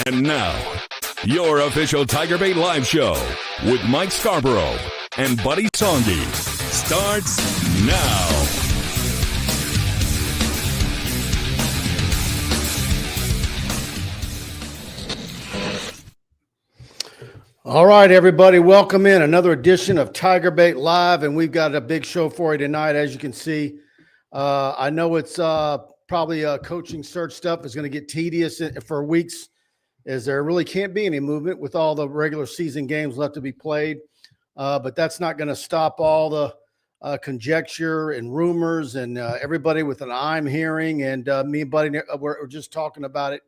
And now, your official TigerBait live show with Mike Scarborough and Buddy Songy starts now. All right, everybody, welcome in another edition of TigerBait Live, and we've got a big show for you tonight. As you can see, I know it's probably coaching search stuff is going to get tedious for weeks, as there really can't be any movement with all the regular season games left to be played. But that's not going to stop all the conjecture and rumors and everybody with an I'm hearing. And me and Buddy, we're just talking about it,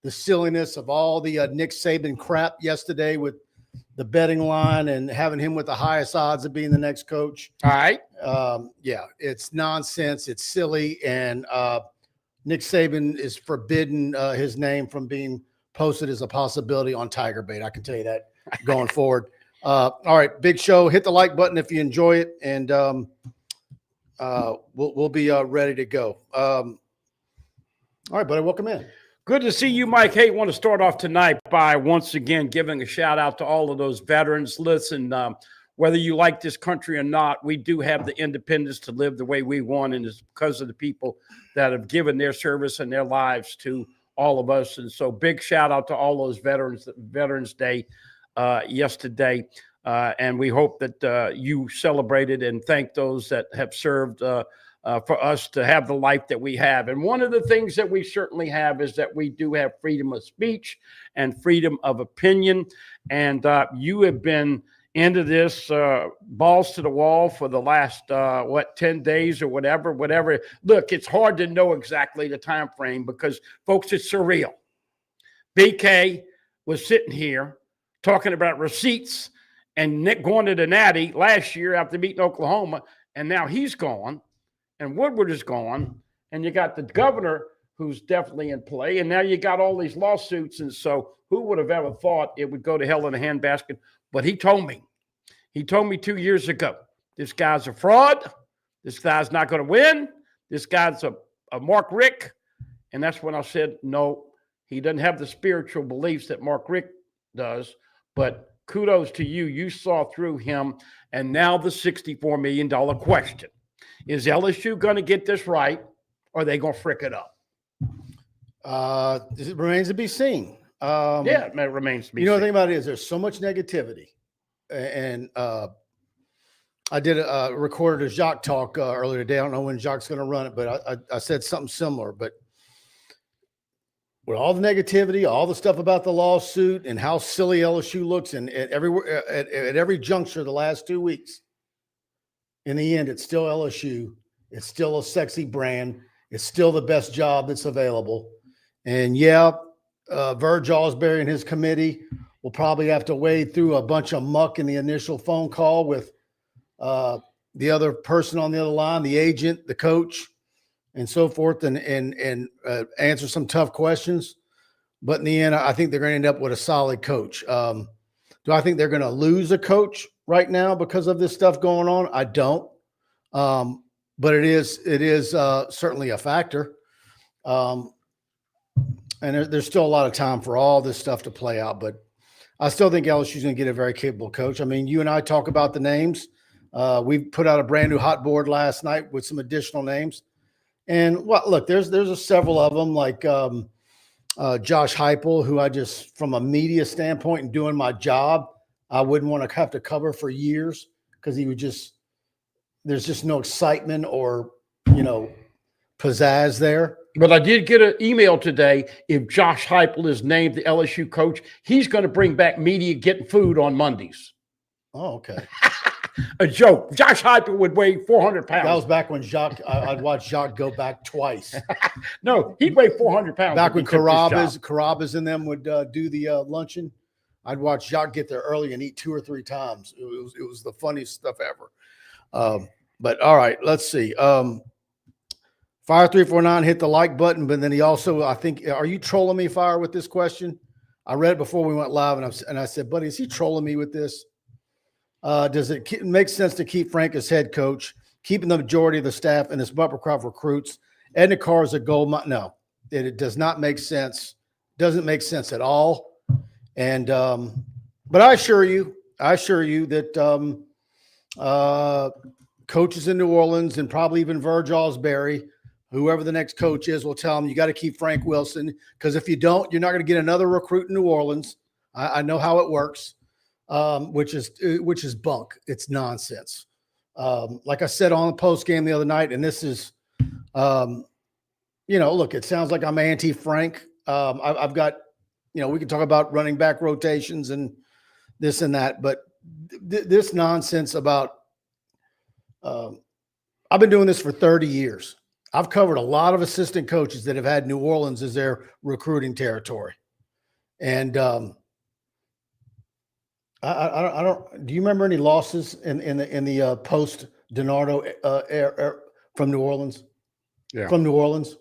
the silliness of all the Nick Saban crap yesterday with the betting line and having him with the highest odds of being the next coach. All right. Yeah, it's nonsense. It's silly. And Nick Saban is forbidden his name from being posted as a possibility on TigerBait. I can tell you that going forward. All right, big show. Hit the like button if you enjoy it, and we'll be ready to go. All right, buddy, welcome in. Good to see you, Mike. Hey, want to start off tonight by once again giving a shout out to all of those veterans. Listen, whether you like this country or not, we do have the independence to live the way we want, and it's because of the people that have given their service and their lives to all of us. And so big shout out to all those Veterans Day yesterday. And we hope that you celebrated and thank those that have served for us to have the life that we have. And one of the things that we certainly have is that we do have freedom of speech and freedom of opinion. And you have been into this balls to the wall for the last 10 days or whatever. Look, it's hard to know exactly the time frame because, folks, it's surreal. BK was sitting here talking about receipts and Nick going to the Natty last year after beating Oklahoma, and now he's gone, and Woodward is gone, and you got the governor who's definitely in play, and now you got all these lawsuits, and so who would have ever thought it would go to hell in a handbasket? But he told me 2 years ago, this guy's a fraud, this guy's not going to win, this guy's a Mark Rick, and that's when I said, no, he doesn't have the spiritual beliefs that Mark Rick does, but kudos to you. You saw through him, and now the $64 million question. Is LSU going to get this right, or are they going to frick it up? It remains to be seen. Yeah, it remains to be seen. You know, the thing about it is there's so much negativity. And I did recorded a Jacques talk earlier today. I don't know when Jacques going to run it, but I said something similar. But with all the negativity, all the stuff about the lawsuit and how silly LSU looks, and at every juncture the last 2 weeks, in the end, it's still LSU. It's still a sexy brand. It's still the best job that's available. And yeah, Verge Osbury and his committee will probably have to wade through a bunch of muck in the initial phone call with the other person on the other line, the agent, the coach, and so forth, and answer some tough questions. But in the end, I think they're going to end up with a solid coach. Do I think they're going to lose a coach right now because of this stuff going on? I don't. But it is certainly a factor. And there's still a lot of time for all this stuff to play out. But I still think LSU is going to get a very capable coach. I mean, you and I talk about the names. We put out a brand new hot board last night with some additional names. And look, there's several of them, like Josh Heupel, who I just, from a media standpoint and doing my job, I wouldn't want to have to cover for years because he would there's just no excitement or, pizzazz there. But I did get an email today. If Josh Heupel is named the LSU coach, he's going to bring back media getting food on Mondays. Oh, okay. A joke. Josh Heupel would weigh 400 pounds. That was back when I'd watch Jacques go back twice. No, he'd weigh 400 pounds. Back when Carrabba's and them would do the luncheon, I'd watch Jacques get there early and eat 2 or 3 times. It was the funniest stuff ever. But all right, let's see. Fire 349 hit the like button, but then he also, I think, are you trolling me, Fire, with this question? I read it before we went live, and I said, buddy, is he trolling me with this? Does it make sense to keep Frank as head coach, keeping the majority of the staff and this bumper crop recruits? Edna Carr is a gold mine. No, it does not make sense. Doesn't make sense at all. And but I assure you that coaches in New Orleans and probably even Verge Ausberry, whoever the next coach is, will tell them you got to keep Frank Wilson, because if you don't, you're not going to get another recruit in New Orleans. I know how it works, which is bunk. It's nonsense. Like I said on the post game the other night, and this is, look, it sounds like I'm anti-Frank. I've got, we can talk about running back rotations and this and that, but this nonsense about, I've been doing this for 30 years. I've covered a lot of assistant coaches that have had New Orleans as their recruiting territory. And I don't. Do you remember any losses in the post DiNardo from New Orleans? Yeah, from New Orleans.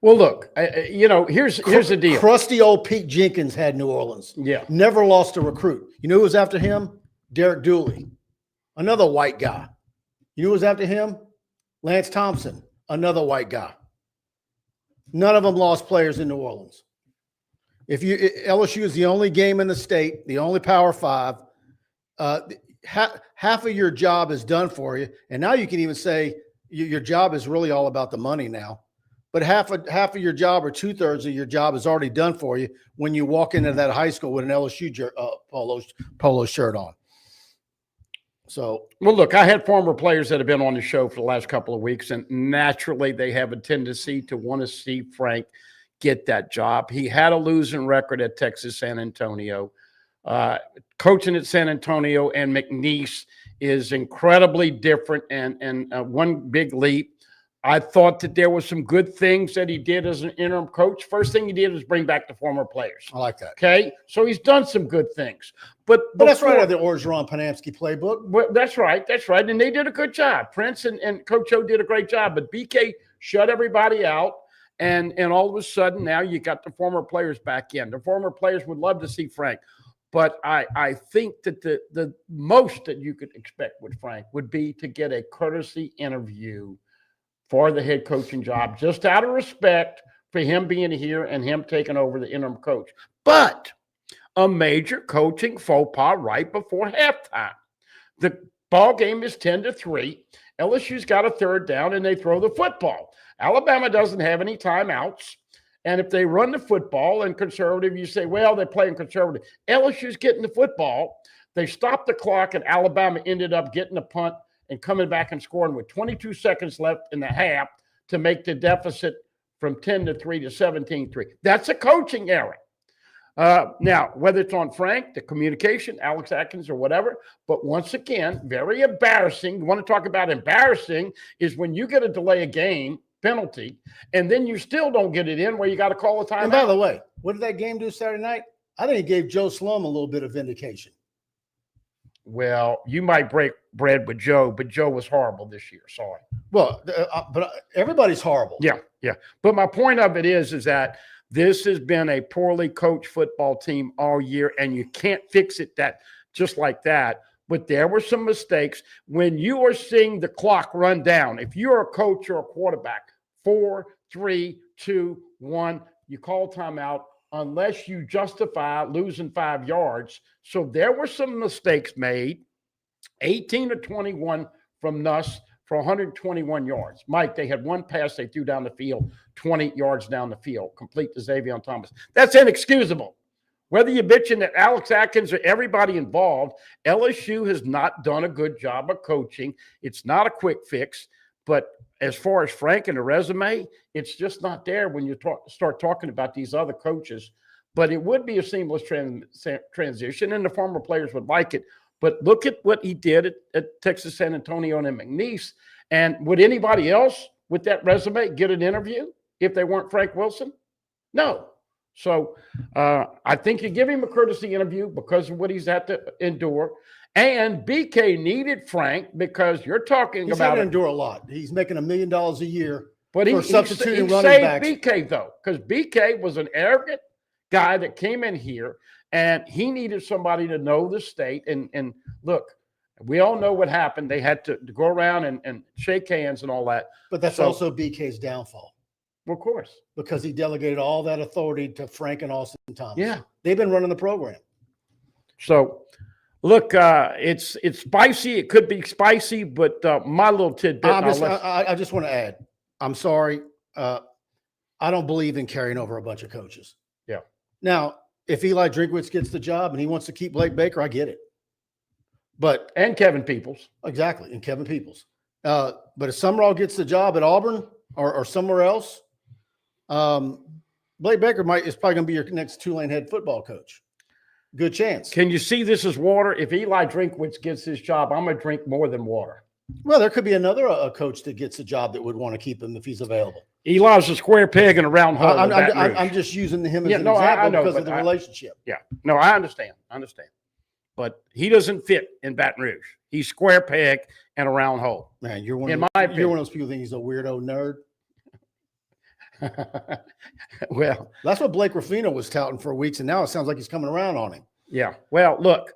Well, look, here's the deal. Crusty old Pete Jenkins had New Orleans. Yeah, never lost a recruit. You know who was after him? Derek Dooley, another white guy. You know who was after him? Lance Thompson, another white guy. None of them lost players in New Orleans. LSU is the only game in the state, the only Power Five. Half of your job is done for you, and now you can even say your job is really all about the money now. But half of your job, or 2/3 of your job, is already done for you when you walk into that high school with an LSU polo shirt on. So, well, look, I had former players that have been on the show for the last couple of weeks, and naturally they have a tendency to want to see Frank get that job. He had a losing record at Texas San Antonio. Coaching at San Antonio and McNeese is incredibly different and one big leap. I thought that there were some good things that he did as an interim coach. First thing he did was bring back the former players. I like that. Okay, so he's done some good things. But that's right out of the Orgeron Panamsky playbook. Well, that's right. And they did a good job. Prince and Coach O did a great job. But BK shut everybody out. And all of a sudden, now you got the former players back in. The former players would love to see Frank. But I think that the most that you could expect with Frank would be to get a courtesy interview for the head coaching job, just out of respect for him being here and him taking over the interim coach. But a major coaching faux pas right before halftime. The ball game is 10-3. LSU's got a third down, and they throw the football. Alabama doesn't have any timeouts. And if they run the football and conservative, you say, well, they're playing conservative. LSU's getting the football. They stopped the clock, and Alabama ended up getting a punt and coming back and scoring with 22 seconds left in the half to make the deficit from 10-3 to 17-3. That's a coaching error. Now, whether it's on Frank, the communication, Alex Atkins, or whatever, but once again, very embarrassing. You want to talk about embarrassing is when you get a delay a game penalty, and then you still don't get it in where you got to call a timeout. And by the way, what did that game do Saturday night? I think it gave Joe Slum a little bit of vindication. Well, you might break bread with Joe, but Joe was horrible this year. Sorry. Well, but everybody's horrible. Yeah. But my point of it is that this has been a poorly coached football team all year, and you can't fix it just like that. But there were some mistakes. When you are seeing the clock run down, if you're a coach or a quarterback, 4, 3, 2, 1, you call timeout unless you justify losing 5 yards. So there were some mistakes made. 18-21 from Nuss for 121 yards. Mike, they had one pass they threw down the field, 20 yards down the field, complete to Xavier Thomas. That's inexcusable. Whether you're bitching at Alex Atkins or everybody involved, LSU has not done a good job of coaching. It's not a quick fix, but as far as Frank and the resume, it's just not there when you start talking about these other coaches. But it would be a seamless transition, and the former players would like it. But look at what he did at Texas San Antonio and McNeese. And would anybody else with that resume get an interview if they weren't Frank Wilson? No. So I think you give him a courtesy interview because of what he's had to endure. And BK needed Frank because you're talking he's about had to endure a lot. He's making $1 million a year. But for substituting he running saved backs. BK, though, because BK was an arrogant guy that came in here, and he needed somebody to know the state. And look, we all know what happened. They had to go around and shake hands and all that. But that's also BK's downfall. Of course. Because he delegated all that authority to Frank and Austin Thomas. Yeah. They've been running the program. So, look, it's spicy. It could be spicy, but my little tidbit. I just want to add, I'm sorry. I don't believe in carrying over a bunch of coaches. Yeah. Now, if Eli Drinkwitz gets the job and he wants to keep Blake Baker, I get it. But and Kevin Peoples. Exactly, and Kevin Peoples. But if Summerall gets the job at Auburn or somewhere else, Blake Baker is probably going to be your next Tulane head football coach. Good chance. Can you see this as water? If Eli Drinkwitz gets his job, I'm going to drink more than water. Well, there could be another coach that gets a job that would want to keep him if he's available. Eli's a square peg in a round hole. I'm just using him as an example because of the relationship. Yeah. No, I understand. But he doesn't fit in Baton Rouge. He's square peg and a round hole. Man, you're one of those people who think he's a weirdo nerd. Well, that's what Blake Ruffino was touting for weeks, and now it sounds like he's coming around on him. Yeah. Well, look.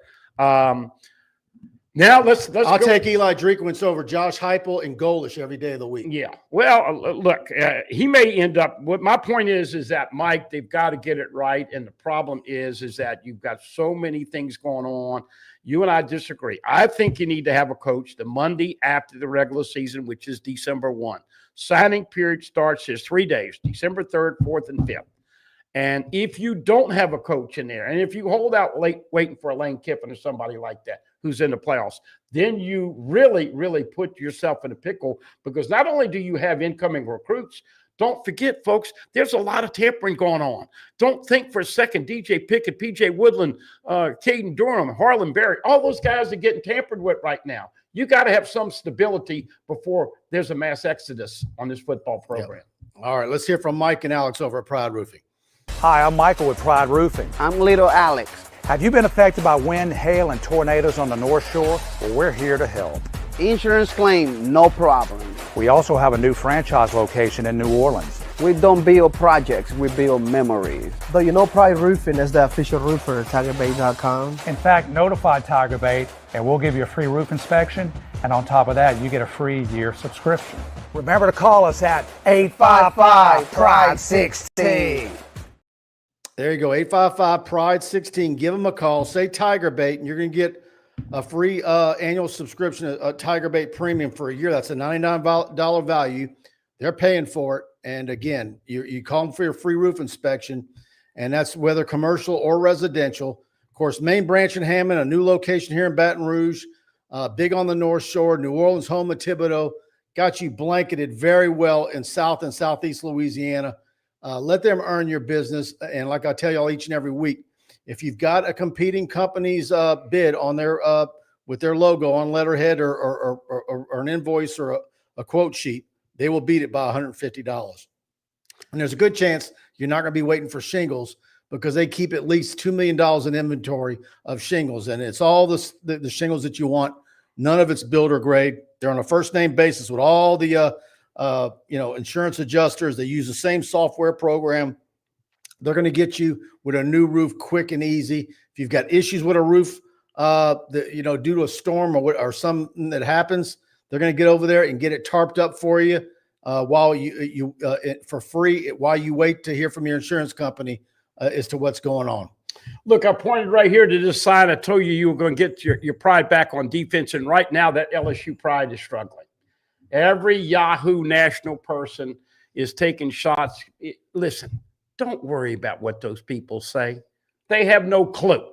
Now let's. I'll take Eli Drinkwitz over Josh Heupel and Golish every day of the week. Yeah. Well, look, he may end up. What my point is that Mike, they've got to get it right, and the problem is that you've got so many things going on. You and I disagree. I think you need to have a coach the Monday after the regular season, which is December 1. Signing period starts is 3 days: December 3rd, 4th, and 5th. And if you don't have a coach in there, and if you hold out waiting for a Lane Kiffin or somebody like that who's in the playoffs, then you really, really put yourself in a pickle, because not only do you have incoming recruits, don't forget, folks, there's a lot of tampering going on. Don't think for a second DJ Pickett, PJ Woodland, Caden Durham, Harlan Berry, all those guys are getting tampered with right now. You got to have some stability before there's a mass exodus on this football program. Yep. All right, let's hear from Mike and Alex over at Pride Roofing. Hi, I'm Michael with Pride Roofing. I'm Little Alex. Have you been affected by wind, hail, and tornadoes on the North Shore? Well, we're here to help. Insurance claim, no problem. We also have a new franchise location in New Orleans. We don't build projects, we build memories. Though you know Pride Roofing is the official roofer at TigerBait.com. In fact, notify TigerBait and we'll give you a free roof inspection, and on top of that, you get a free year subscription. Remember to call us at 855-PRIDE-16. There you go, 855-PRIDE-16. Give them a call. Say TigerBait, and you're going to get a free annual subscription, a TigerBait Premium for a year. That's a $99 value. They're paying for it. And again, you call them for your free roof inspection, and that's whether commercial or residential. Of course, main branch in Hammond, a new location here in Baton Rouge, big on the North Shore, New Orleans, home of Thibodeau. Got you blanketed very well in South and Southeast Louisiana. Let them earn your business. And like I tell y'all each and every week, if you've got a competing company's bid on their with their logo on letterhead or an invoice or a quote sheet, they will beat it by $150. And there's a good chance you're not going to be waiting for shingles, because they keep at least $2 million in inventory of shingles. And it's all the shingles that you want. None of it's builder grade. They're on a first name basis with all the insurance adjusters. They use the same software program. They're going to get you with a new roof quick and easy. If you've got issues with a roof, due to a storm or something that happens, they're going to get over there and get it tarped up for you while you for free while you wait to hear from your insurance company as to what's going on. Look, I pointed right here to this sign. I told you were going to get your Pride back on defense, and right now that LSU Pride is struggling. Every Yahoo national person is taking shots. Listen, don't worry about what those people say. They have no clue.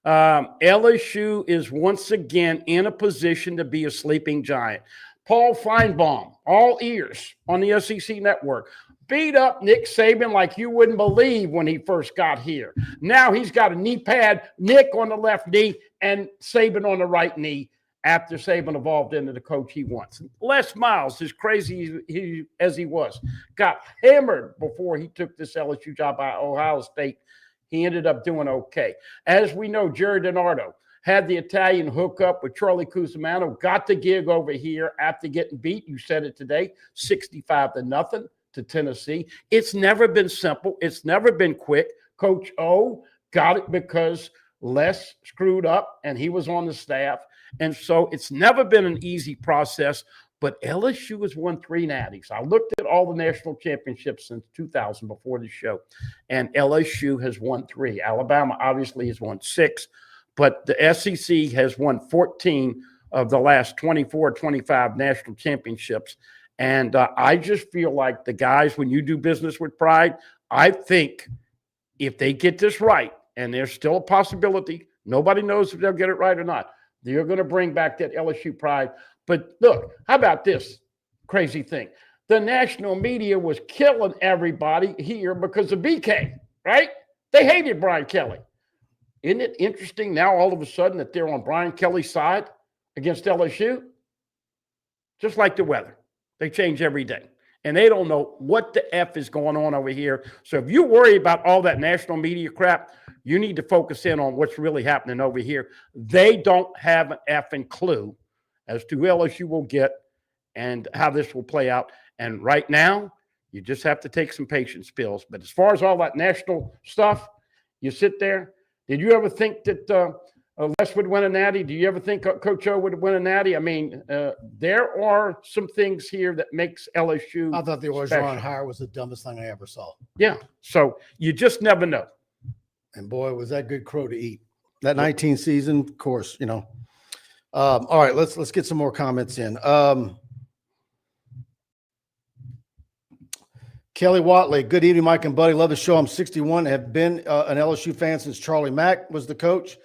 LSU is once again in a position to be a sleeping giant. Paul Feinbaum, all ears on the SEC network, beat up Nick Saban like you wouldn't believe when he first got here. Now he's got a knee pad, Nick on the left knee and Saban on the right knee, after Saban evolved into the coach he wants. Les Miles, as crazy as he was, got hammered before he took this LSU job by Ohio State. He ended up doing okay. As we know, Jerry DiNardo had the Italian hookup with Charlie Cusimano, got the gig over here after getting beat. You said it today, 65-0 to Tennessee. It's never been simple. It's never been quick. Coach O got it because Les screwed up and he was on the staff. And so it's never been an easy process, But LSU has won 3 natties. I looked at all the national championships since 2000 before the show, and LSU has won 3. Alabama obviously has won 6, but the SEC has won 14 of the last 24, 25 national championships. And I just feel like the guys, when you do business with pride, I think if they get this right, and there's still a possibility, nobody knows if they'll get it right or not, they're going to bring back that LSU pride. But look, how about this crazy thing? The national media was killing everybody here because of BK, right? They hated Brian Kelly. Isn't it interesting now all of a sudden that they're on Brian Kelly's side against LSU? Just like the weather. They change every day. And they don't know what the F is going on over here. So if you worry about all that national media crap, you need to focus in on what's really happening over here. They don't have an effing clue as to who LSU will get and how this will play out. And right now, you just have to take some patience pills. But as far as all that national stuff, you sit there. Did you ever think that Les would win a natty? Do you ever think Coach O would win a natty? I mean, there are some things here that makes LSU I thought the Orgeron hire was the dumbest thing I ever saw. Yeah. So you just never know. And boy, was that good crow to eat. That 19 season, of course, you know. All right, let's get some more comments in. Kelly Watley, good evening, Mike and Buddy. Love the show. I'm 61. Have been an LSU fan since Charlie Mack was the coach.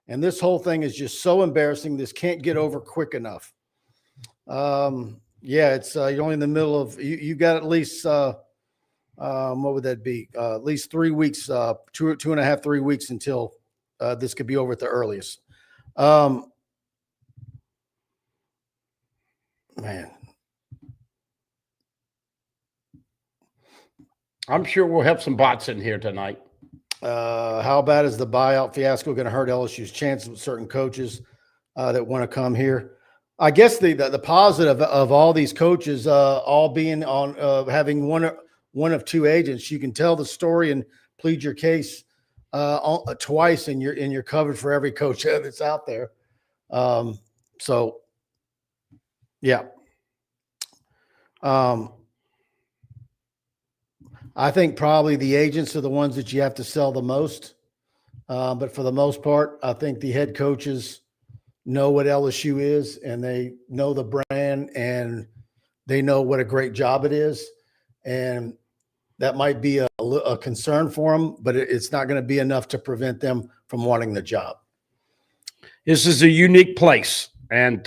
And this whole thing is just so embarrassing. This can't get over quick enough. Yeah, it's you're only in the middle of you got at least what would that be? At least 3 weeks, 2.5, 3 weeks until this could be over at the earliest. Man. I'm sure we'll have some bots in here tonight. How bad is the buyout fiasco going to hurt LSU's chances with certain coaches that want to come here? I guess the positive of all these coaches all being on having one of 2 agents, you can tell the story and plead your case twice, and you're covered for every coach that's out there. So, yeah. I think probably the agents are the ones that you have to sell the most. But for the most part, I think the head coaches know what LSU is, and they know the brand, and they know what a great job it is. And that might be a concern for them, but it's not going to be enough to prevent them from wanting the job. This is a unique place, and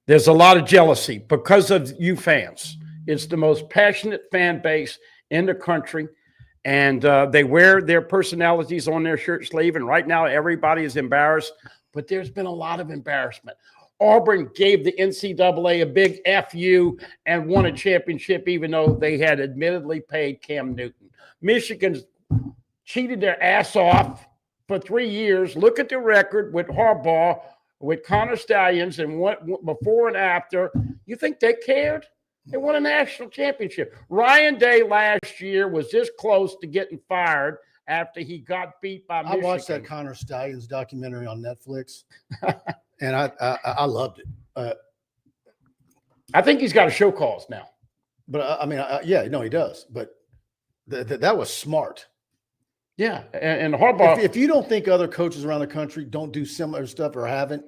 there's a lot of jealousy because of you fans. It's the most passionate fan base in the country, and they wear their personalities on their shirt sleeve, and right now everybody is embarrassed, but there's been a lot of embarrassment. Auburn gave the NCAA a big FU and won a championship, even though they had admittedly paid Cam Newton. Michigan cheated their ass off for 3 years. Look at the record with Harbaugh, with Connor Stallions, and what before and after. You think they cared? They won a national championship. Ryan Day last year was this close to getting fired after he got beat by Michigan. I watched that Connor Stallions documentary on Netflix, and I loved it. I think he's got a show cause now. But I mean, yeah, no, he does. But that was smart. Yeah, and Harbaugh. If you don't think other coaches around the country don't do similar stuff or haven't,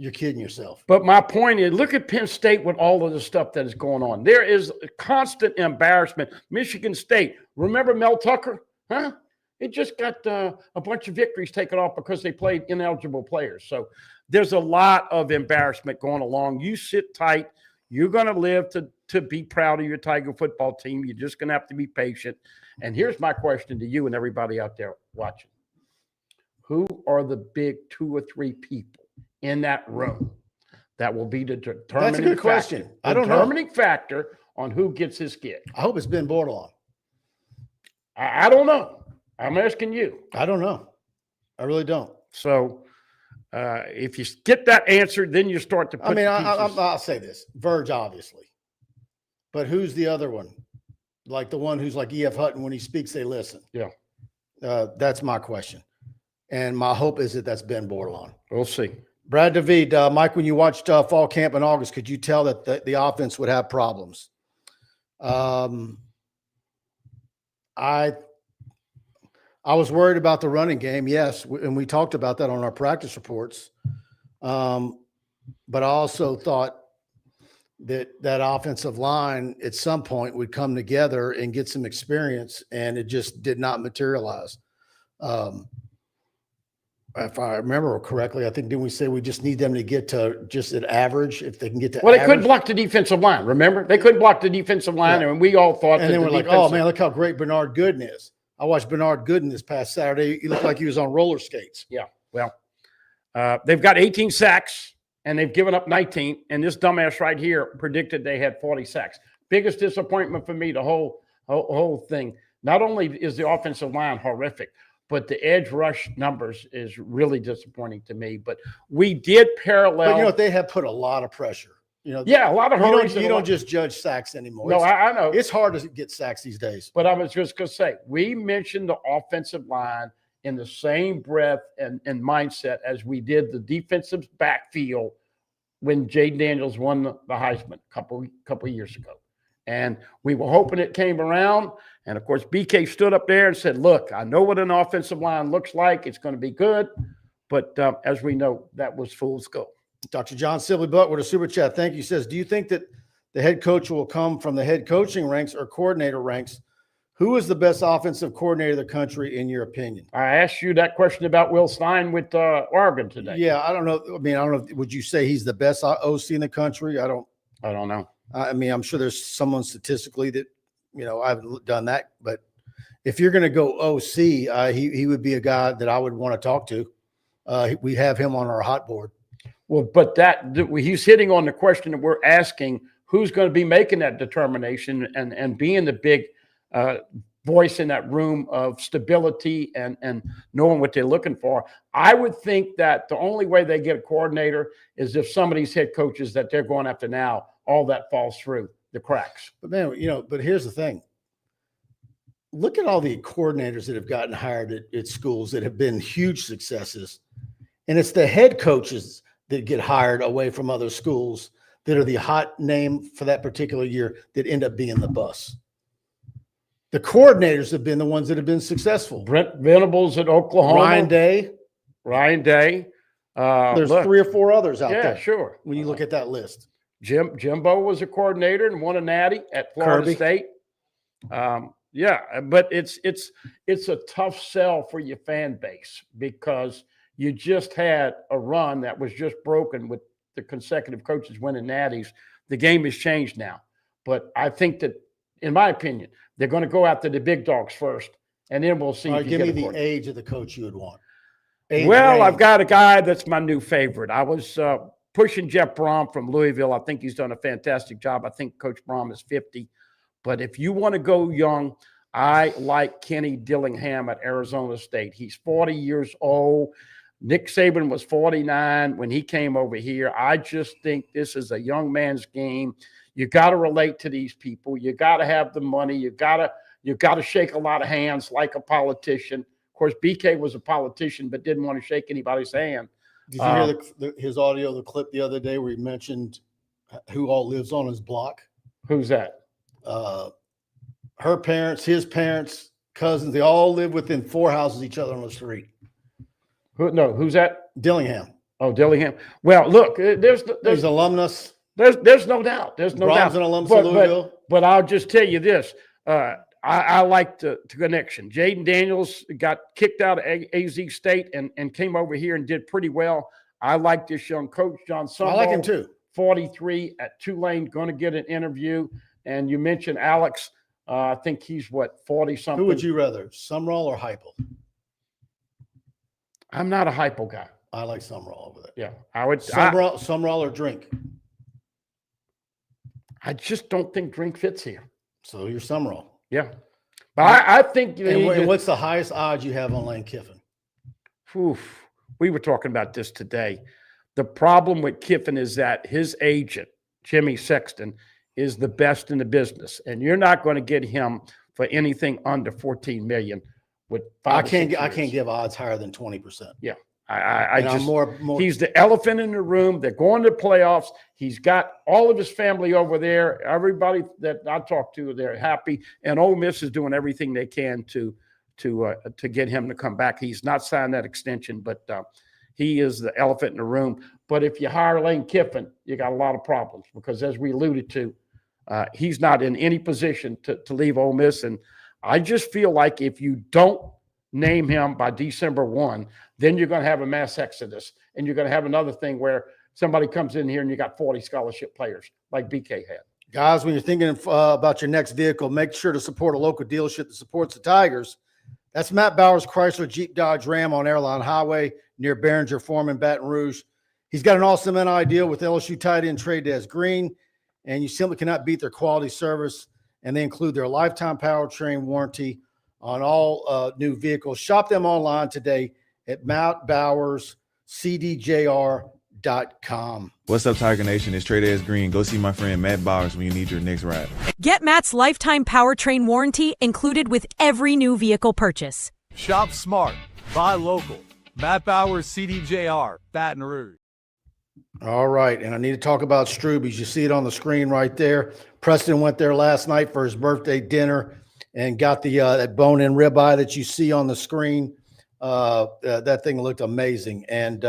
you're kidding yourself. But my point is, look at Penn State with all of the stuff that is going on. There is constant embarrassment. Michigan State, remember Mel Tucker? Huh? It just got a bunch of victories taken off because they played ineligible players. So there's a lot of embarrassment going along. You sit tight. You're going to live to be proud of your Tiger football team. You're just going to have to be patient. And here's my question to you and everybody out there watching. Who are the big 2 or 3 people in that room that will be the determining That's a good question. I don't know. Determining factor on who gets his gig? I hope it's Ben Bordelon. I don't know. I'm asking you. I don't know. I really don't. So if you get that answer, then you start to put I'll say this. Verge, obviously. But who's the other one? Like the one who's like E.F. Hutton, when he speaks, they listen. Yeah. That's my question. And my hope is that that's Ben Bordelon. We'll see. Brad David, Mike, when you watched fall camp in August, could you tell that the offense would have problems? I was worried about the running game, yes, and we talked about that on our practice reports. But I also thought that offensive line at some point would come together and get some experience, and it just did not materialize. If I remember correctly, I think, didn't we say we just need them to get to just an average? If they can get to Well, they average? couldn't block the defensive line. Remember, they couldn't block the defensive line, and we all thought. And then we're like, "Oh man, look how great Bernard Gooden is." I watched Bernard Gooden this past Saturday. He looked like he was on roller skates. Yeah, well, they've got 18 sacks, and they've given up 19. And this dumbass right here predicted they had 40 sacks. Biggest disappointment for me, the whole thing. Not only is the offensive line horrific, but the edge rush numbers is really disappointing to me. But we did parallel. But you know, they have put a lot of pressure. You know, yeah, a lot of hurries. You don't just judge sacks anymore. No, I know. It's hard to get sacks these days. But I was just going to say, we mentioned the offensive line in the same breath and mindset as we did the defensive backfield when Jaden Daniels won the Heisman a couple years ago. And we were hoping it came around. And, of course, BK stood up there and said, look, I know what an offensive line looks like. It's going to be good. But as we know, that was fool's gold. Dr. John Sibley Butt with a super chat. Thank you. Says, do you think that the head coach will come from the head coaching ranks or coordinator ranks? Who is the best offensive coordinator in the country, in your opinion? I asked you that question about Will Stein with Oregon today. Yeah, I don't know. I mean, I don't know. Would you say he's the best OC in the country? I don't know. I mean, I'm sure there's someone statistically that, you know, I haven't done that. But if you're going to go OC, he would be a guy that I would want to talk to. We have him on our hot board. Well, but he's hitting on the question that we're asking, who's going to be making that determination and being the big voice in that room of stability and knowing what they're looking for. I would think that the only way they get a coordinator is if some of these head coaches that they're going after now, all that falls through the cracks. But man, you know, but here's the thing. Look at all the coordinators that have gotten hired at schools that have been huge successes. And it's the head coaches that get hired away from other schools that are the hot name for that particular year that end up being the bus. The coordinators have been the ones that have been successful. Brent Venables at Oklahoma. Ryan Day. There's 3 or 4 others out there. Yeah, sure. When you look at that list. Jimbo was a coordinator and won a natty at Florida State. Yeah, but it's a tough sell for your fan base because you just had a run that was just broken with the consecutive coaches winning natties. The game has changed now. But I think that, in my opinion, they're going to go after the big dogs first, and then we'll see. All right, give me the age of the coach you would want. Well, I've got a guy that's my new favorite. I was pushing Jeff Brom from Louisville. I think he's done a fantastic job. I think Coach Brom is 50. But if you want to go young, I like Kenny Dillingham at Arizona State. He's 40 years old. Nick Saban was 49 when he came over here. I just think this is a young man's game. You got to relate to these people. You got to have the money. You got to shake a lot of hands like a politician. Of course, BK was a politician but didn't want to shake anybody's hand. Did you hear his audio, the clip the other day where he mentioned who all lives on his block? Who's that? Her parents, his parents, cousins, they all live within 4 houses each other on the street. Who's that? Dillingham. Oh, Dillingham. Well, look, there's alumnus. There's no doubt. There's no doubt. Brom's an alumnus of Louisville. But I'll just tell you this. I like the connection. Jaden Daniels got kicked out of AZ State and came over here and did pretty well. I like this young coach, John Summerall. I like him too. 43 at Tulane, going to get an interview. And you mentioned Alex. I think he's 40-something. Who would you rather, Summerall or Heupel? I'm not a Heupel guy. I like Summerall over there. Yeah, I would. Summerall or Drink? I just don't think Drink fits here. So you're Summerall. Yeah. But I think. And what's the highest odds you have on Lane Kiffin? Oof. We were talking about this today. The problem with Kiffin is that his agent, Jimmy Sexton, is the best in the business. And you're not going to get him for anything under $14 million with 5 I can't give odds higher than 20%. Yeah. He's the elephant in the room. They're going to playoffs. He's got all of his family over there. Everybody that I talk to, they're happy. And Ole Miss is doing everything they can to get him to come back. He's not signed that extension, but he is the elephant in the room. But if you hire Lane Kiffin, you got a lot of problems because, as we alluded to, he's not in any position to leave Ole Miss. And I just feel like if you don't name him by December 1, then you're going to have a mass exodus, and you're going to have another thing where somebody comes in here and you got 40 scholarship players like BK had. Guys, when you're thinking about your next vehicle, make sure to support a local dealership that supports the Tigers. That's Matt Bowers Chrysler Jeep Dodge Ram on Airline Highway near Behringer Foreman, Baton Rouge. He's got an awesome NI deal with LSU tight end Trey Des Green, and you simply cannot beat their quality service. And they include their lifetime powertrain warranty on all new vehicles. Shop them online today at mattbowerscdjr.com. What's up, Tiger Nation? It's Trey Des Green. Go see my friend Matt Bowers when you need your next ride. Get Matt's lifetime powertrain warranty included with every new vehicle purchase. Shop smart. Buy local. Matt Bowers, CDJR, Baton Rouge. All right, and I need to talk about Struby's. You see it on the screen right there. Preston went there last night for his birthday dinner and got the that bone-in ribeye that you see on the screen. That thing looked amazing, and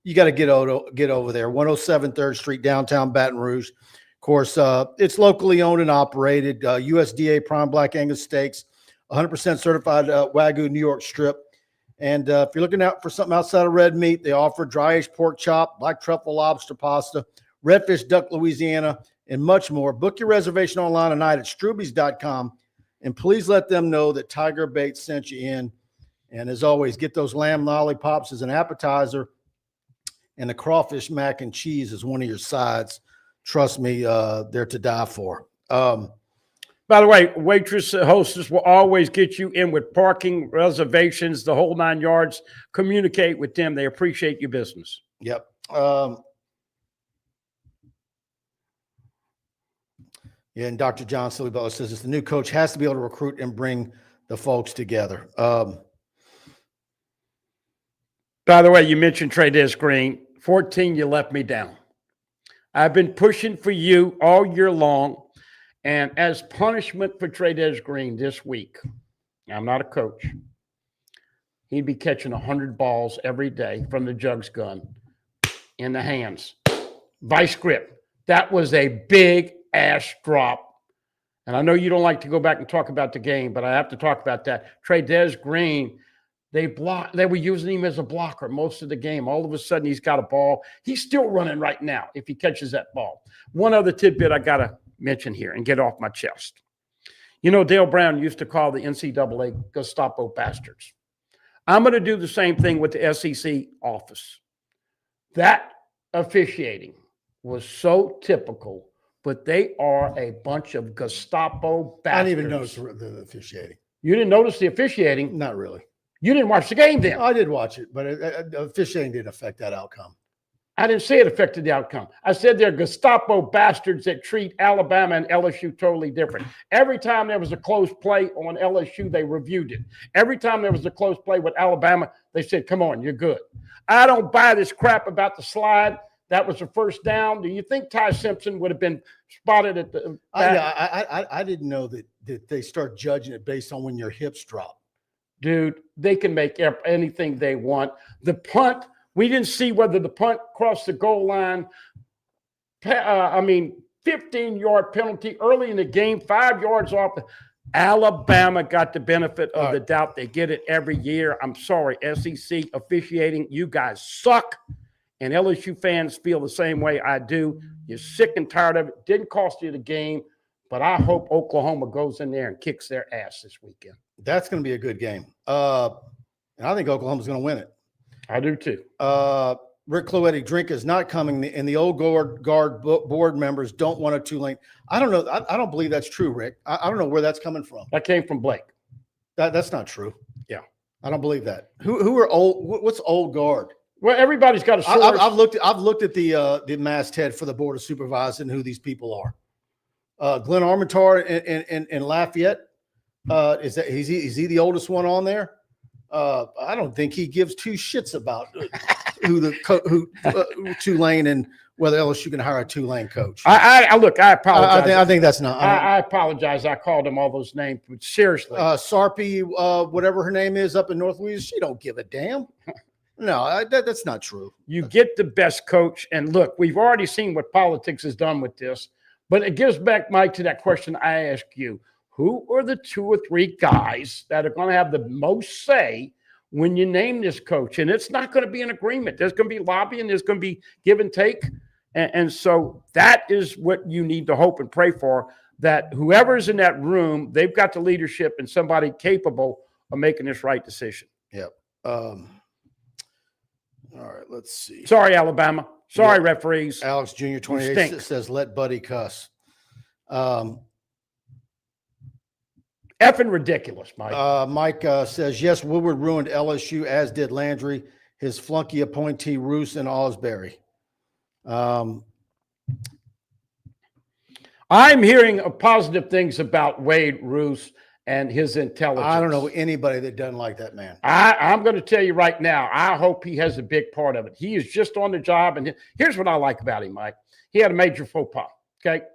you got to get over there. 107 3rd Street, downtown Baton Rouge. Of course, it's locally owned and operated. USDA prime black Angus steaks, 100% certified Wagyu New York strip. And if you're looking out for something outside of red meat, they offer dry-aged pork chop, black truffle lobster pasta, redfish duck Louisiana, and much more. Book your reservation online tonight at strubys.com, and please let them know that TigerBait sent you in. And as always, get those lamb lollipops as an appetizer, and the crawfish mac and cheese is one of your sides. Trust me, they're to die for. By the way, waitress hostess will always get you in with parking reservations, the whole 9 yards. Communicate with them. They appreciate your business. Yep. Yeah, and Dr. John Silly Butler says the new coach has to be able to recruit and bring the folks together. By the way, you mentioned Trey Des Green. 14, you left me down. I've been pushing for you all year long. And as punishment for Trey Des Green this week, I'm not a coach, he'd be catching 100 balls every day from the jugs gun in the hands. Vice grip. That was a big-ass drop. And I know you don't like to go back and talk about the game, but I have to talk about that. Trey Des Green, they were using him as a blocker most of the game. All of a sudden, he's got a ball. He's still running right now if he catches that ball. One other tidbit I got to mention here and get off my chest. You know, Dale Brown used to call the NCAA Gestapo bastards. I'm going to do the same thing with the SEC office. That officiating was so typical, but they are a bunch of Gestapo bastards. I didn't even notice the officiating. You didn't notice the officiating? Not really. You didn't watch the game then? I did watch it, but officiating didn't affect that outcome. I didn't say it affected the outcome. I said they're Gestapo bastards that treat Alabama and LSU totally different. Every time there was a close play on LSU, they reviewed it. Every time there was a close play with Alabama, they said, come on, you're good. I don't buy this crap about the slide. That was a first down. Do you think Ty Simpson would have been spotted at the I didn't know that they start judging it based on when your hips drop. Dude, they can make anything they want. The punt, we didn't see whether the punt crossed the goal line. 15-yard penalty early in the game, 5 yards off. Alabama got the benefit of the doubt. They get it every year. I'm sorry, SEC officiating, you guys suck. And LSU fans feel the same way I do. You're sick and tired of it. Didn't cost you the game, but I hope Oklahoma goes in there and kicks their ass this weekend. That's going to be a good game. And I think Oklahoma's going to win it. I do too. Rick Cloetti, drink is not coming, and the old guard board members don't want a Tulane. I don't know. I don't believe that's true, Rick. I don't know where that's coming from. That came from Blake. That's not true. Yeah. I don't believe that. Who are old? What's old guard? Well, everybody's got a source. I've looked at the masthead for the board of supervisors and who these people are. Glenn Armentar in Lafayette. Is he the oldest one on there? I don't think he gives two shits about who Tulane and whether LSU can hire a Tulane coach. I look. I apologize. I think that's not. I apologize. I called him all those names, but seriously, Sarpy, whatever her name is, up in North Louisiana, she don't give a damn. No, that's not true. You get the best coach, and look, we've already seen what politics has done with this. But it gives back, Mike, to that question I asked you: who are the 2 or 3 guys that are going to have the most say when you name this coach? And it's not going to be an agreement. There's going to be lobbying. There's going to be give and take. And so that is what you need to hope and pray for, that whoever's in that room, they've got the leadership and somebody capable of making this right decision. Yep. All right, let's see. Sorry, Alabama. Sorry, referees. Alex Jr. 28 says, let Buddy cuss. Effing ridiculous, Mike. Mike says, yes, Woodward ruined LSU, as did Landry, his flunky appointee, Roos and Osbury. I'm hearing positive things about Wade Roos and his intelligence. I don't know anybody that doesn't like that man. I'm going to tell you right now, I hope he has a big part of it. He is just on the job. And here's what I like about him, Mike. He had a major faux pas, okay?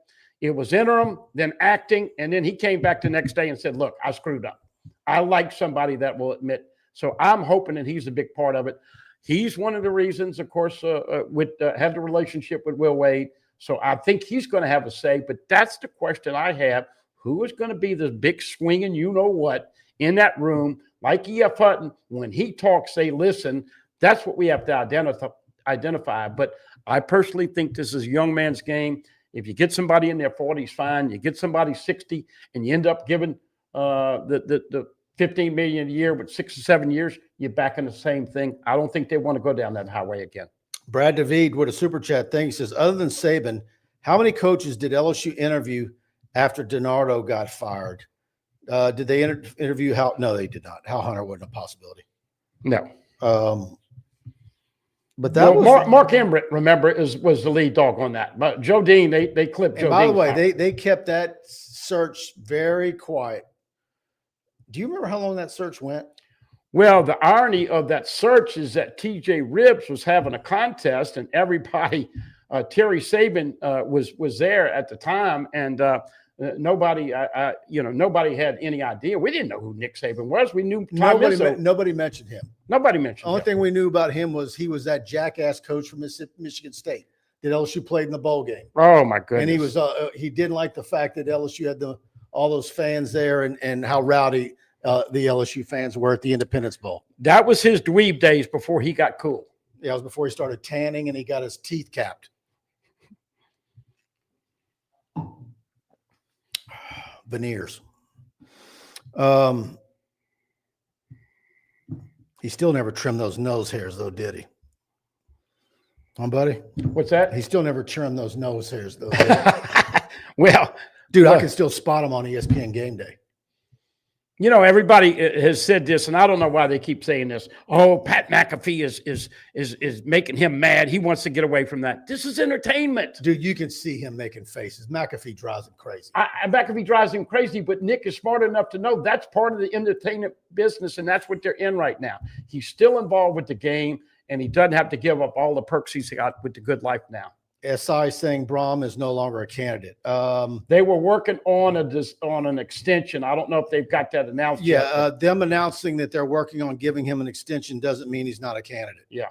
It was interim, then acting, and then he came back the next day and said, look, I screwed up. I like somebody that will admit. So I'm hoping that he's a big part of it. He's one of the reasons, of course, had the relationship with Will Wade. So I think he's going to have a say. But that's the question I have. Who is going to be the big swinging you-know-what in that room? Like E.F. Hutton, when he talks, they listen. That's what we have to identify. But I personally think this is a young man's game. If you get somebody in their 40s, fine. You get somebody 60, and you end up giving the $15 million a year with 6 or 7 years, you're back in the same thing. I don't think they want to go down that highway again. Brad David with a super chat thing. He says, other than Saban, how many coaches did LSU interview after DiNardo got fired? Did they interview Hal? No, they did not. Hal Hunter wasn't a possibility. No. But that was Mark Emmert, remember, was the lead dog on that. But Joe Dean, they clipped Joe Dean. By the way, they kept that search very quiet. Do you remember how long that search went? Well, the irony of that search is that TJ Ribbs was having a contest, and everybody, Terry Saban was there at the time, and nobody had any idea. We didn't know who Nick Saban was. We knew nobody mentioned him. Nobody mentioned him. The only thing we knew about him was he was that jackass coach from Michigan State that LSU played in the bowl game. Oh my goodness! And he was he didn't like the fact that LSU had all those fans there and how rowdy the LSU fans were at the Independence Bowl. That was his dweeb days before he got cool. Yeah, it was before he started tanning and he got his teeth capped. Veneers. He still never trimmed those nose hairs, though, did he? Buddy? What's that? He still never trimmed those nose hairs, though. Well, dude, I can still spot him on ESPN Game Day. You know, everybody has said this, and I don't know why they keep saying this. Oh, Pat McAfee is making him mad. He wants to get away from that. This is entertainment. Dude, you can see him making faces. McAfee drives him crazy. McAfee drives him crazy, but Nick is smart enough to know that's part of the entertainment business, and that's what they're in right now. He's still involved with the game, and he doesn't have to give up all the perks he's got with the good life now. SI saying Braum is no longer a candidate. They were working on an extension. I don't know if they've got that announced yet. Them announcing that they're working on giving him an extension doesn't mean he's not a candidate. Yeah.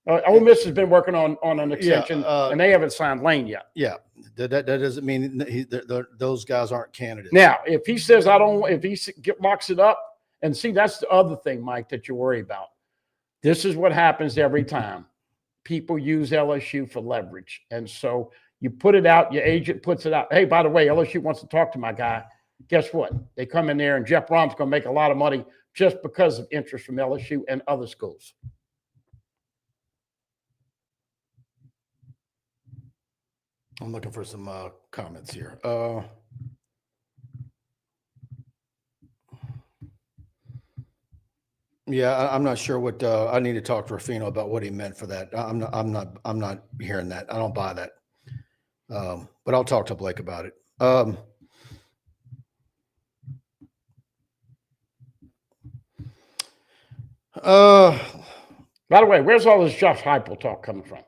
Ole Miss has been working on an extension, and they haven't signed Lane yet. Yeah. That doesn't mean those guys aren't candidates. Now, if he says, if he locks it up, and see, that's the other thing, Mike, that you worry about. This is what happens every time. People use LSU for leverage. And so you put it out, your agent puts it out. Hey, by the way, LSU wants to talk to my guy. Guess what? They come in there, and Jeff Brom's going to make a lot of money just because of interest from LSU and other schools. I'm looking for some comments here. Yeah, I'm not sure what I need to talk to Ruffino about what he meant for that. I'm not hearing that. I don't buy that. But I'll talk to Blake about it. By the way, where's all this Josh Heupel talk coming from?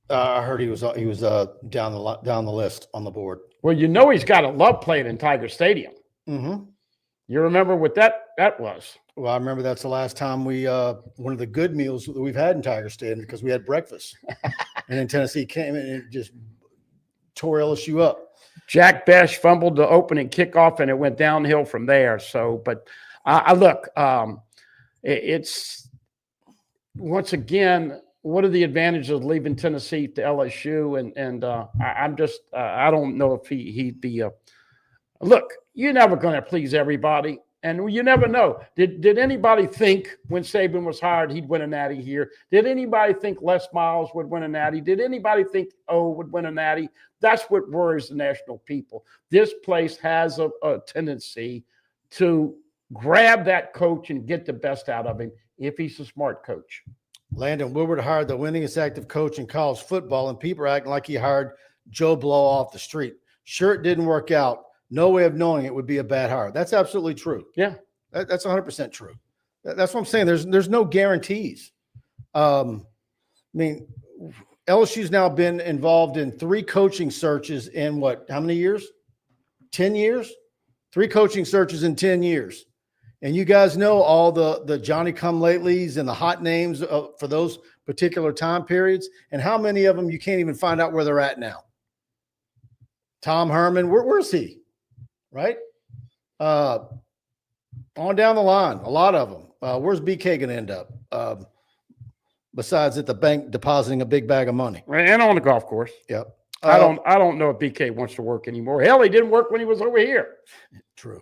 I heard he was down the list on the board. Well, you know he's got a love playing in Tiger Stadium. Mm-hmm. You remember what that was? Well, I remember that's the last time we one of the good meals that we've had in Tiger Stadium because we had breakfast, and then Tennessee came in and just tore LSU up. Jack Besh fumbled the opening kickoff, and it went downhill from there. So, but I look, it's once again, what are the advantages of leaving Tennessee to LSU? And I'm just, I don't know if he'd be a look. You're never going to please everybody, and you never know. Did anybody think when Saban was hired he'd win a natty here? Did anybody think Les Miles would win a natty? Did anybody think O would win a natty? That's what worries the national people. This place has a tendency to grab that coach and get the best out of him if he's a smart coach. Landon Woodward hired the winningest active coach in college football, and people are acting like he hired Joe Blow off the street. Sure, it didn't work out. No way of knowing it would be a bad hire. That's absolutely true. Yeah, that's 100% true. That's what I'm saying. There's no guarantees. I mean, LSU's now been involved in 3 coaching searches in how many years? 10 years? 3 coaching searches in 10 years. And you guys know all the Johnny-come-latelys and the hot names for those particular time periods. And how many of them you can't even find out where they're at now? Tom Herman, where's he? Right? On down the line, a lot of them. Where's BK going to end up? Besides at the bank depositing a big bag of money. And on the golf course. Yep. I don't know if BK wants to work anymore. Hell, he didn't work when he was over here. True.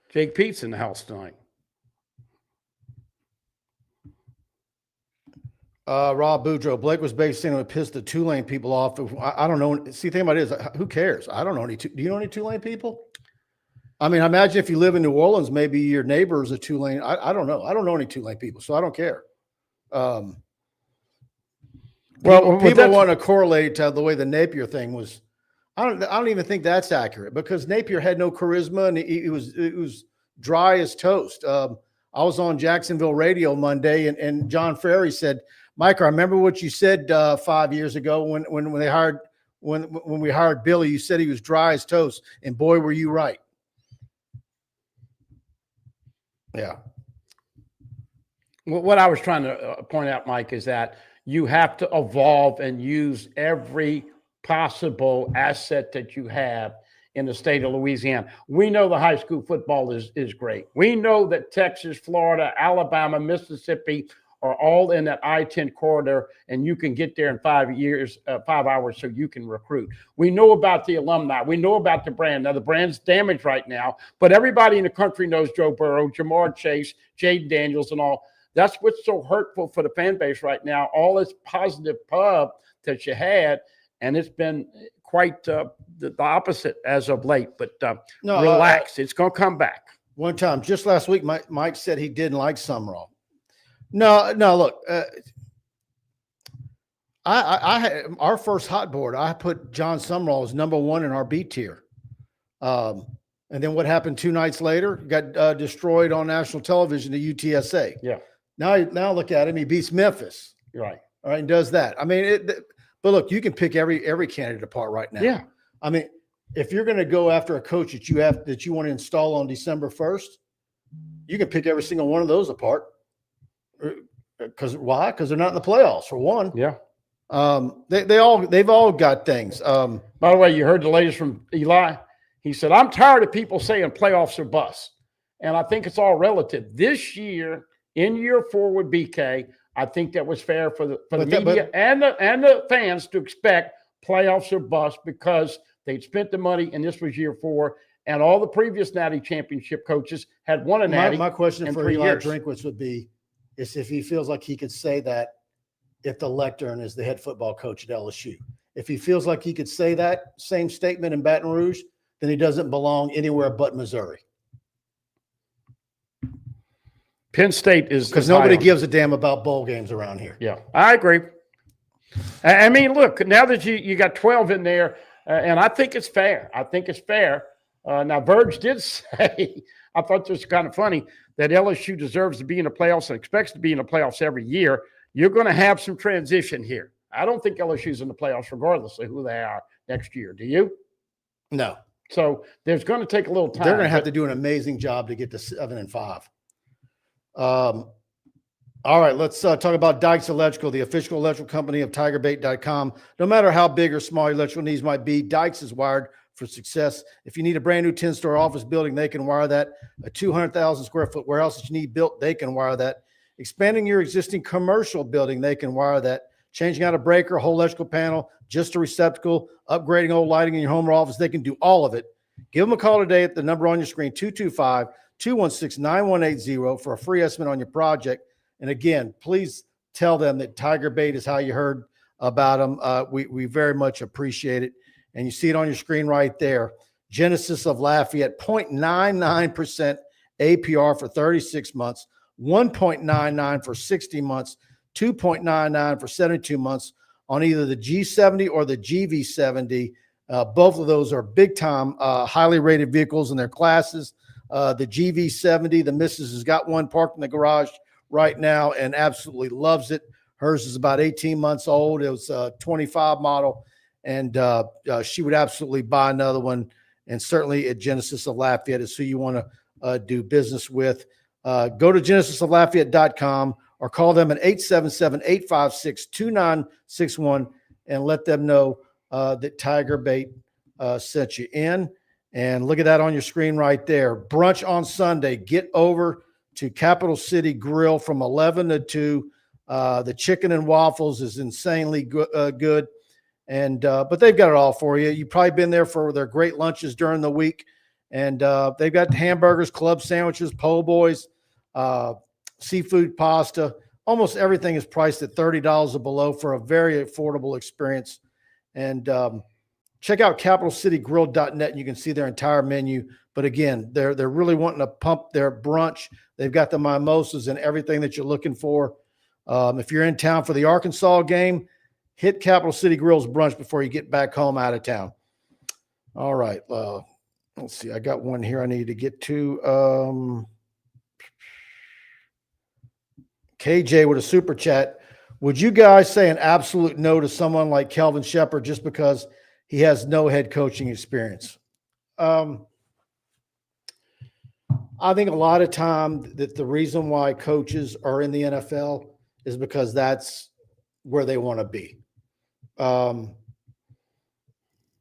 Jake Pete's in the house tonight. Rob Boudreaux. Blake was basically saying it would piss the Tulane people off. I don't know. See, the thing about it is, who cares? I don't know any. Do you know any Tulane people? I mean, imagine if you live in New Orleans, maybe your neighbor is a Tulane. I don't know. I don't know any Tulane people, so I don't care. People want to correlate to the way the Napier thing was. I don't even think that's accurate because Napier had no charisma and it was dry as toast. I was on Jacksonville radio Monday and John Ferry said, Mike, I remember what you said 5 years ago when we hired Billy. You said he was dry as toast, and boy, were you right. Yeah. Well, what I was trying to point out, Mike, is that you have to evolve and use every possible asset that you have in the state of Louisiana. We know the high school football is great. We know that Texas, Florida, Alabama, Mississippi are all in that I-10 corridor, and you can get there in 5 hours so you can recruit. We know about the alumni. We know about the brand. Now, the brand's damaged right now, but everybody in the country knows Joe Burrow, Jamar Chase, Jaden Daniels, and all. That's what's so hurtful for the fan base right now, all this positive pub that you had, and it's been quite the opposite as of late. But relax. It's going to come back. One time, just last week, Mike said he didn't like Summerall. No, look, I had our first hot board. I put John Summerall as #1 in our B tier. And then what happened 2 nights later? Got destroyed on national television to UTSA. Yeah. Now look at him. He beats Memphis. Right. All right, and does that. I mean, but look, you can pick every candidate apart right now. Yeah. I mean, if you're going to go after a coach that you want to install on December 1st, you can pick every single one of those apart. Because why? Because they're not in the playoffs, for one. Yeah. They've all got things. By the way, you heard the latest from Eli. He said, "I'm tired of people saying playoffs are bust," and I think it's all relative. This year, in year 4 with BK, I think that was fair for the media and the fans to expect playoffs are bust because they'd spent the money, and this was year 4, and all the previous Natty Championship coaches had won a Natty. My question for Eli years. Drinkwitz would be, is if he feels like he could say that if the Lectern is the head football coach at LSU. If he feels like he could say that same statement in Baton Rouge, then he doesn't belong anywhere but Missouri. Penn State is because nobody gives a damn about bowl games around here. Yeah, I agree. I mean, look, now that you got 12 in there, And I think it's fair. I think it's fair. Now, Verge did say, I thought this was kind of funny, that LSU deserves to be in the playoffs and expects to be in the playoffs every year. You're going to have some transition here. I don't think LSU's in the playoffs regardless of who they are next year. Do you? No. So there's going to take a little time. They're going to have to do an amazing job to get to 7-5. All right, let's talk about Dykes Electrical, the official electrical company of TigerBait.com. No matter how big or small your electrical needs might be, Dykes is wired for success. If you need a brand new 10-story office building, they can wire that. A 200,000 square foot warehouse that you need built, they can wire that. Expanding your existing commercial building, they can wire that. Changing out a breaker, a whole electrical panel, just a receptacle, upgrading old lighting in your home or office, they can do all of it. Give them a call today at the number on your screen, 225-216-9180 for a free estimate on your project. And again, please tell them that TigerBait is how you heard about them. We very much appreciate it. And you see it on your screen right there. Genesis of Lafayette, 0.99% APR for 36 months, 1.99 for 60 months, 2.99 for 72 months on either the G70 or the GV70. Both of those are big-time, highly rated vehicles in their classes. The GV70, the missus has got one parked in the garage right now and absolutely loves it. Hers is about 18 months old. It was a 25 model, and she would absolutely buy another one. And certainly at Genesis of Lafayette is who you want to do business with. Go to genesisoflafayette.com or call them at 877-856-2961 and let them know that TigerBait sent you in. And look at that on your screen right there. Brunch on Sunday. Get over to Capital City Grill from 11 to 2. The chicken and waffles is insanely good. And but they've got it all for you. You've probably been there for their great lunches during the week. And they've got hamburgers, club sandwiches, po' boys, seafood pasta. Almost everything is priced at $30 or below for a very affordable experience. And check out capitalcitygrill.net and you can see their entire menu. But again, they're really wanting to pump their brunch. They've got the mimosas and everything that you're looking for. If you're in town for the Arkansas game, hit Capital City Grill's brunch before you get back home out of town. All right. Let's see. I got one here I need to get to. KJ with a super chat. Would you guys say an absolute no to someone like Kelvin Shepherd just because he has no head coaching experience? I think a lot of time that the reason why coaches are in the NFL is because that's where they want to be.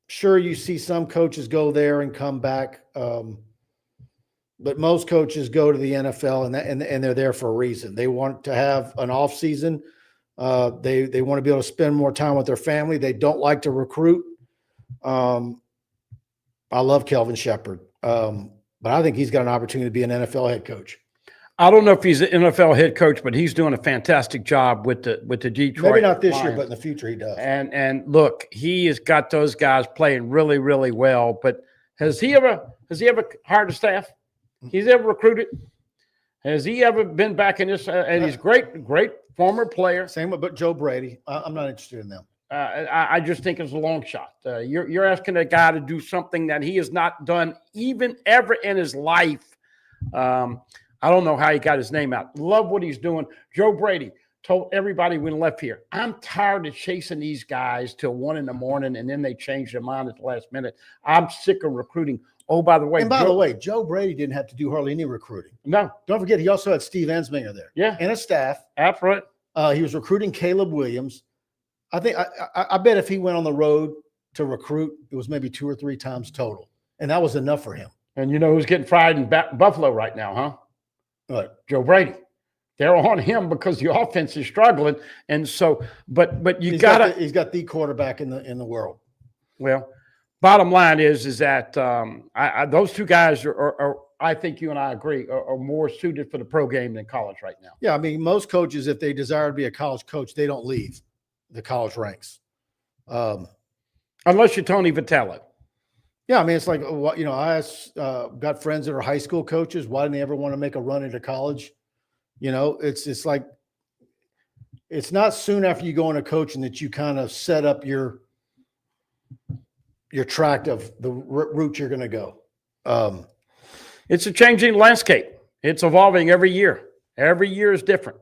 Sure, you see some coaches go there and come back, but most coaches go to the NFL and they're there for a reason. They want to have an off season. They want to be able to spend more time with their family. They don't like to recruit. I love Kelvin Shepherd, but I think he's got an opportunity to be an NFL head coach. I don't know if he's an NFL head coach, but he's doing a fantastic job with the Detroit. Maybe not this Lions. year, but in the future he does. And look, he has got those guys playing really, really well. But has he ever hired a staff? He's ever recruited? Has he ever been back in this? And he's great former player. Same with Joe Brady. I'm not interested in them. I just think it's a long shot. You're asking a guy to do something that he has not done even ever in his life. I don't know how he got his name out. Love what he's doing. Joe Brady told everybody when he left here, I'm tired of chasing these guys till 1 a.m. and then they change their mind at the last minute. I'm sick of recruiting. Oh, by the way. And by the way, Joe Brady didn't have to do hardly any recruiting. No. Don't forget, he also had Steve Ensminger there. Yeah. And a staff. That's right. He was recruiting Caleb Williams. I bet if he went on the road to recruit, it was maybe 2 or 3 times total. And that was enough for him. And you know who's getting fried in Buffalo right now, huh? What? Joe Brady. They're on him because the offense is struggling. And so, but he's got the quarterback in the world. Well, bottom line is that those two guys are I think you and I agree are more suited for the pro game than college right now. Yeah, I mean, most coaches, if they desire to be a college coach, they don't leave the college ranks, unless you're Tony Vitello. Yeah, I mean, it's like I got friends that are high school coaches. Why didn't they ever want to make a run into college? It's like it's not soon after you go into coaching that you kind of set up your your tract of the route you're going to go. It's a changing landscape. It's evolving every year. Every year is different.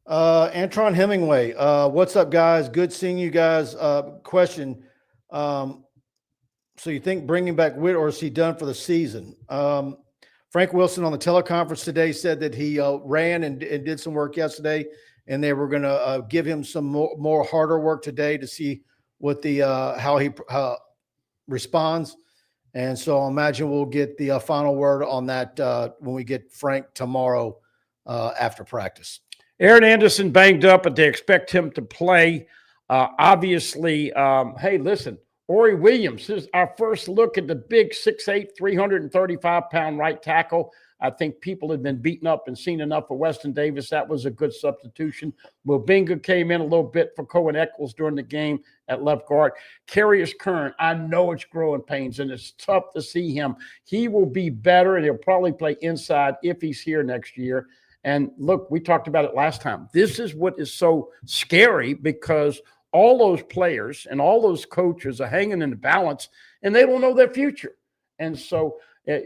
Antron Hemingway, what's up, guys? Good seeing you guys. Question. So you think bringing back Witt, or is he done for the season? Frank Wilson on the teleconference today said that he ran and did some work yesterday, and they were going to give him some more harder work today to see what the how he responds. And so I imagine we'll get the final word on that when we get Frank tomorrow after practice. Aaron Anderson banged up, but they expect him to play. Obviously, hey, listen, Ori Williams, this is our first look at the big 6'8", 335-pound right tackle. I think people had been beaten up and seen enough of Weston Davis. That was a good substitution. Mubinga came in a little bit for Cohen Eccles during the game at left guard. Carius Curran, I know it's growing pains, and it's tough to see him. He will be better, and he'll probably play inside if he's here next year. And look, we talked about it last time. This is what is so scary, because all those players and all those coaches are hanging in the balance, and they don't know their future. And so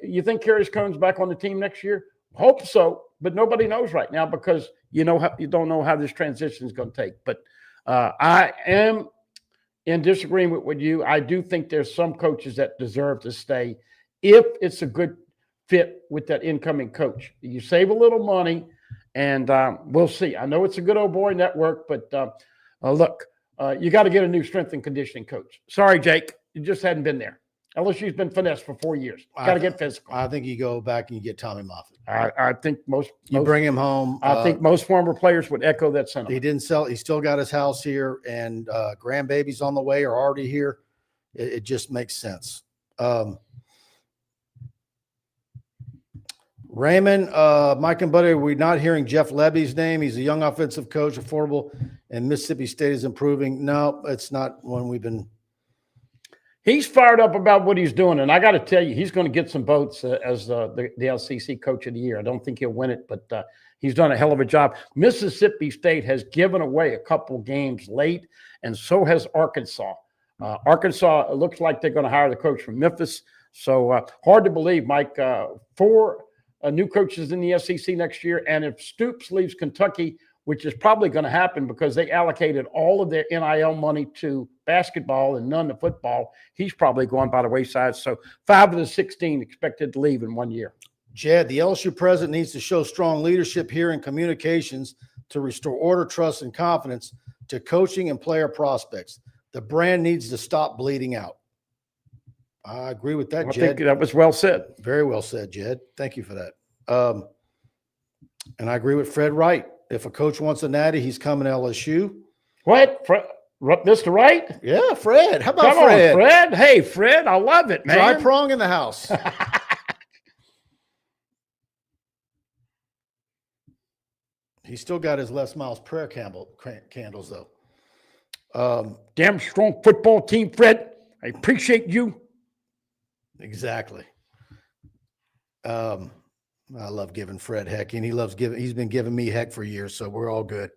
you think Carius Curran's back on the team next year? Hope so, but nobody knows right now, because you don't know how this transition is going to take. But I am in disagreement with you. I do think there's some coaches that deserve to stay if it's a good fit with that incoming coach. You save a little money, and we'll see. I know it's a good old boy network, but look, you got to get a new strength and conditioning coach. Sorry, Jake, you just hadn't been there. LSU's been finessed for 4 years. Got to get physical. I think you go back and you get Tommy Moffitt. I think most bring him home. I think most former players would echo that sentiment. He didn't sell. He still got his house here, and grandbabies on the way are already here. It just makes sense. Raymond, Mike and Buddy, we're not hearing Jeff Lebby's name. He's a young offensive coach, affordable, and Mississippi State is improving. No, it's not one we've been. He's fired up about what he's doing, and I got to tell you, he's going to get some votes as the LCC Coach of the Year. I don't think he'll win it, but he's done a hell of a job. Mississippi State has given away a couple games late, and so has Arkansas. Arkansas, it looks like they're going to hire the coach from Memphis. So hard to believe, Mike. 4 new coaches in the SEC next year, and if Stoops leaves Kentucky, which is probably going to happen because they allocated all of their NIL money to basketball and none to football, he's probably going by the wayside. So 5 of the 16 expected to leave in 1 year. Jed, the LSU president needs to show strong leadership here in communications to restore order, trust, and confidence to coaching and player prospects. The brand needs to stop bleeding out. I agree with that, Jed. I think that was well said. Very well said, Jed. Thank you for that. And I agree with Fred Wright. If a coach wants a natty, he's coming to LSU. What? Mr. Wright? Yeah, Fred. How about Come Fred? on, Fred. Hey, Fred, I love it, man. Dry prong in the house. He's still got his Les Miles prayer candles, though. Damn strong football team, Fred. I appreciate you. Exactly. I love giving Fred heck, and he's been giving me heck for years, so we're all good.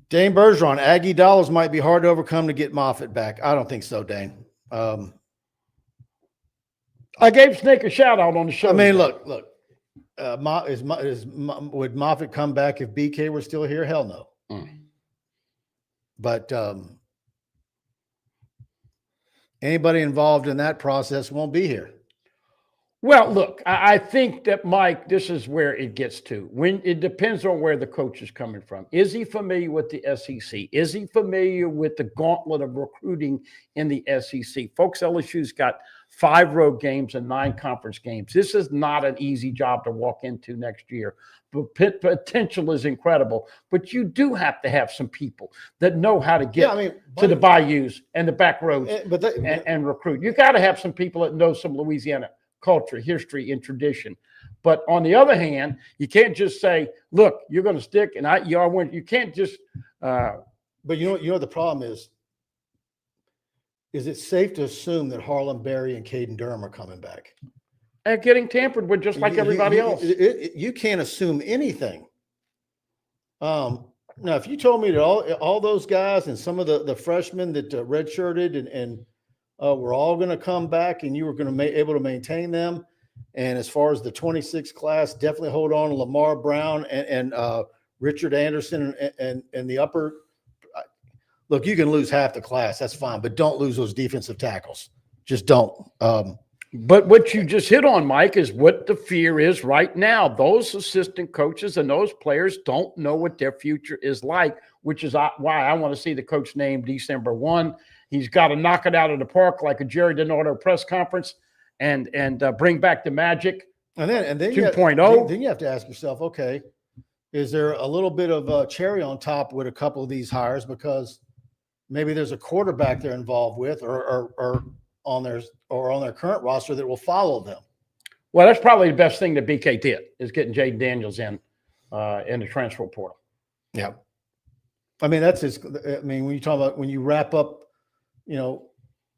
Dane Bergeron, Aggie dollars might be hard to overcome to get Moffitt back. I don't think so, Dane. I gave Snake a shout out on the show. I mean, look. Would Moffitt come back if BK were still here? Hell no. But anybody involved in that process won't be here. Well, look, I think that, Mike, this is where it gets to. When it depends on where the coach is coming from. Is he familiar with the SEC? Is he familiar with the gauntlet of recruiting in the SEC? Folks, LSU's got 5 road games and 9 conference games. This is not an easy job to walk into next year. But potential is incredible. But you do have to have some people that know how to get to the bayous and the back roads and recruit. You got to have some people that know some Louisiana culture, history, and tradition. But on the other hand, you can't just say, look, you're going to stick and you can't just but you know what the problem is it safe to assume that Harlan Berry and Caden Durham are coming back? getting tampered with just like everybody else. You can't assume anything. Now, if you told me that all those guys and some of the freshmen that redshirted and were all going to come back and you were going to able to maintain them, and as far as the 26 class, definitely hold on to Lamar Brown and Richard Anderson and the upper. Look, you can lose half the class. That's fine, but don't lose those defensive tackles. Just don't. But what you just hit on, Mike, is what the fear is right now. Those assistant coaches and those players don't know what their future is like, which is why I want to see the coach named December 1. He's got to knock it out of the park like a Jerry Donato press conference and bring back the magic. And then 2.0. Then you have to ask yourself, okay, is there a little bit of a cherry on top with a couple of these hires because maybe there's a quarterback they're involved with or on their current roster that will follow them? Well, that's probably the best thing that BK did is getting Jaden Daniels in the transfer portal. Yeah. I mean, when you talk about when you wrap up,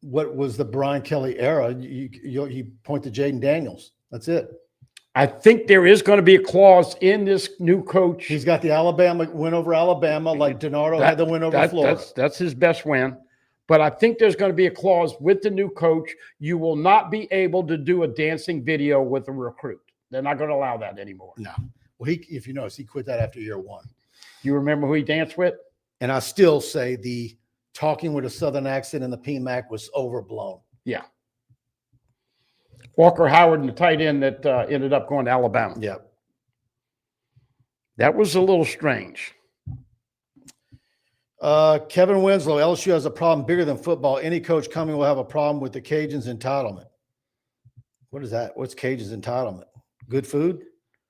what was the Brian Kelly era, you point to Jaden Daniels. That's it. I think there is going to be a clause in this new coach. He's got the Alabama win over Alabama, like Donato had the win over Florida. That's his best win. But I think there's going to be a clause with the new coach. You will not be able to do a dancing video with a recruit. They're not going to allow that anymore. No. Well, if you notice, he quit that after year 1. You remember who he danced with? And I still say the talking with a Southern accent in the PMAC was overblown. Yeah. Walker Howard and the tight end that ended up going to Alabama. Yeah. That was a little strange. Kevin Winslow, LSU has a problem bigger than football. Any coach coming will have a problem with the Cajuns' entitlement. What is that? What's Cajuns' entitlement? Good food?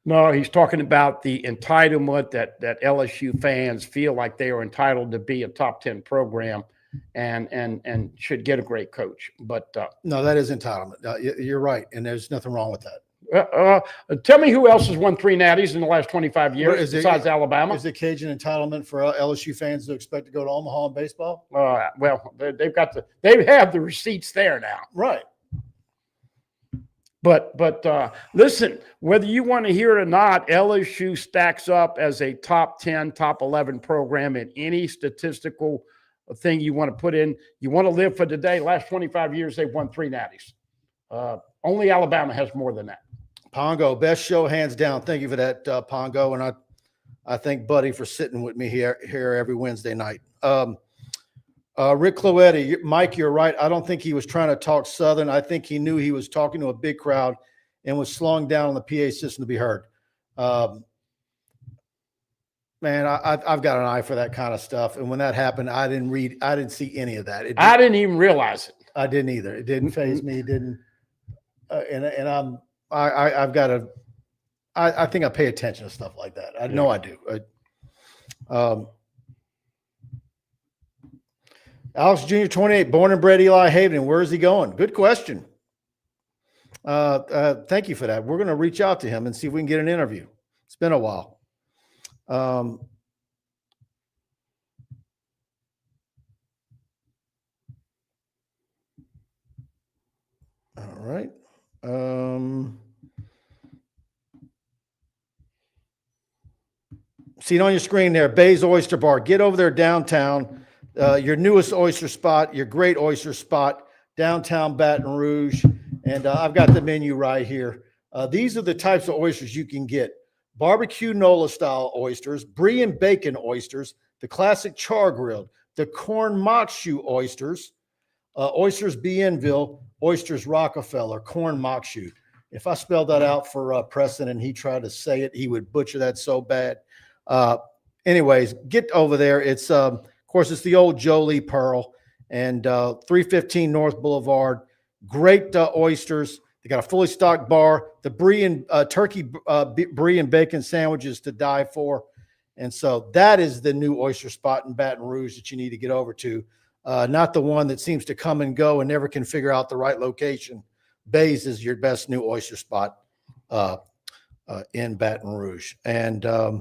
No, he's talking about the entitlement that LSU fans feel like they are entitled to be a top 10 program and should get a great coach. But no, that is entitlement. You're right, and there's nothing wrong with that. Tell me who else has won 3 natties in the last 25 years besides Alabama? Is the Cajun entitlement for LSU fans to expect to go to Omaha in baseball? Well, they have the receipts there now. Right. But listen, whether you want to hear it or not, LSU stacks up as a top 10, top 11 program in any statistical thing you want to put in. You want to live for today. Last 25 years, they've won 3 natties. Only Alabama has more than that. Pongo, best show hands down. Thank you for that, Pongo. And I thank Buddy for sitting with me here every Wednesday night. Rick Cloetti, Mike, you're right. I don't think he was trying to talk Southern. I think he knew he was talking to a big crowd and was slowing down on the PA system to be heard. Man, I've got an eye for that kind of stuff. And when that happened, I didn't see any of that. I didn't even realize it. I didn't either. It didn't faze me. It didn't. I've got to. I think I pay attention to stuff like that. I know I do. Alex Jr., 28, born and bred Eli Haven. Where is he going? Good question. Thank you for that. We're going to reach out to him and see if we can get an interview. It's been a while. All right. See it on your screen there, Bay's Oyster Bar. Get over there downtown. Your newest oyster spot, your great oyster spot, downtown Baton Rouge. And I've got the menu right here. These are the types of oysters you can get. Barbecue Nola style oysters, brie and bacon oysters, the classic char grilled, the corn mock shoe oysters, oysters Bienville, oysters Rockefeller, corn mock shoe. If I spelled that out for Preston and he tried to say it, he would butcher that so bad. Anyways, get over there. It's of course, it's the old Jolie Pearl and 315 North Boulevard. Great oysters. They got a fully stocked bar. The brie and turkey brie and bacon sandwiches to die for. And so that is the new oyster spot in Baton Rouge that you need to get over to. Not the one that seems to come and go and never can figure out the right location. Bay's is your best new oyster spot in Baton Rouge. And I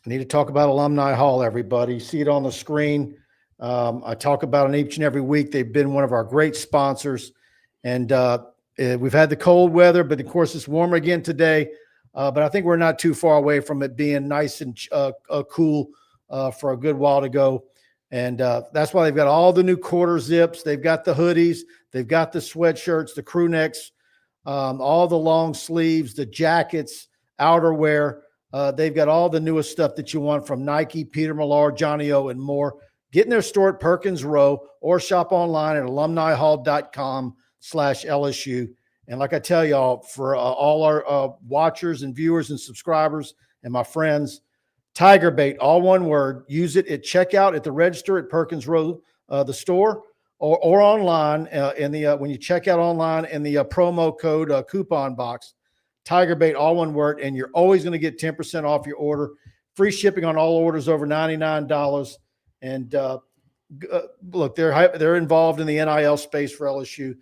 need to talk about Alumni Hall, everybody. See it on the screen. I talk about it each and every week. They've been one of our great sponsors. And We've had the cold weather, but of course it's warmer again today. But I think we're not too far away from it being nice and cool for a good while to go. And that's why they've got all the new quarter zips. They've got the hoodies. They've got the sweatshirts, the crew necks, all the long sleeves, the jackets, outerwear. They've got all the newest stuff that you want from Nike, Peter Millar, Johnny O, and more. Get in their store at Perkins Row or shop online at alumnihall.com/LSU. And like I tell y'all, for all our watchers and viewers and subscribers and my friends, TigerBait, all one word. Use it at checkout at the register at Perkins Row, the store, or online when you check out online in the promo code coupon box. TigerBait, all one word, and you're always going to get 10% off your order. Free shipping on all orders over $99. And look, they're involved in the NIL space for LSU.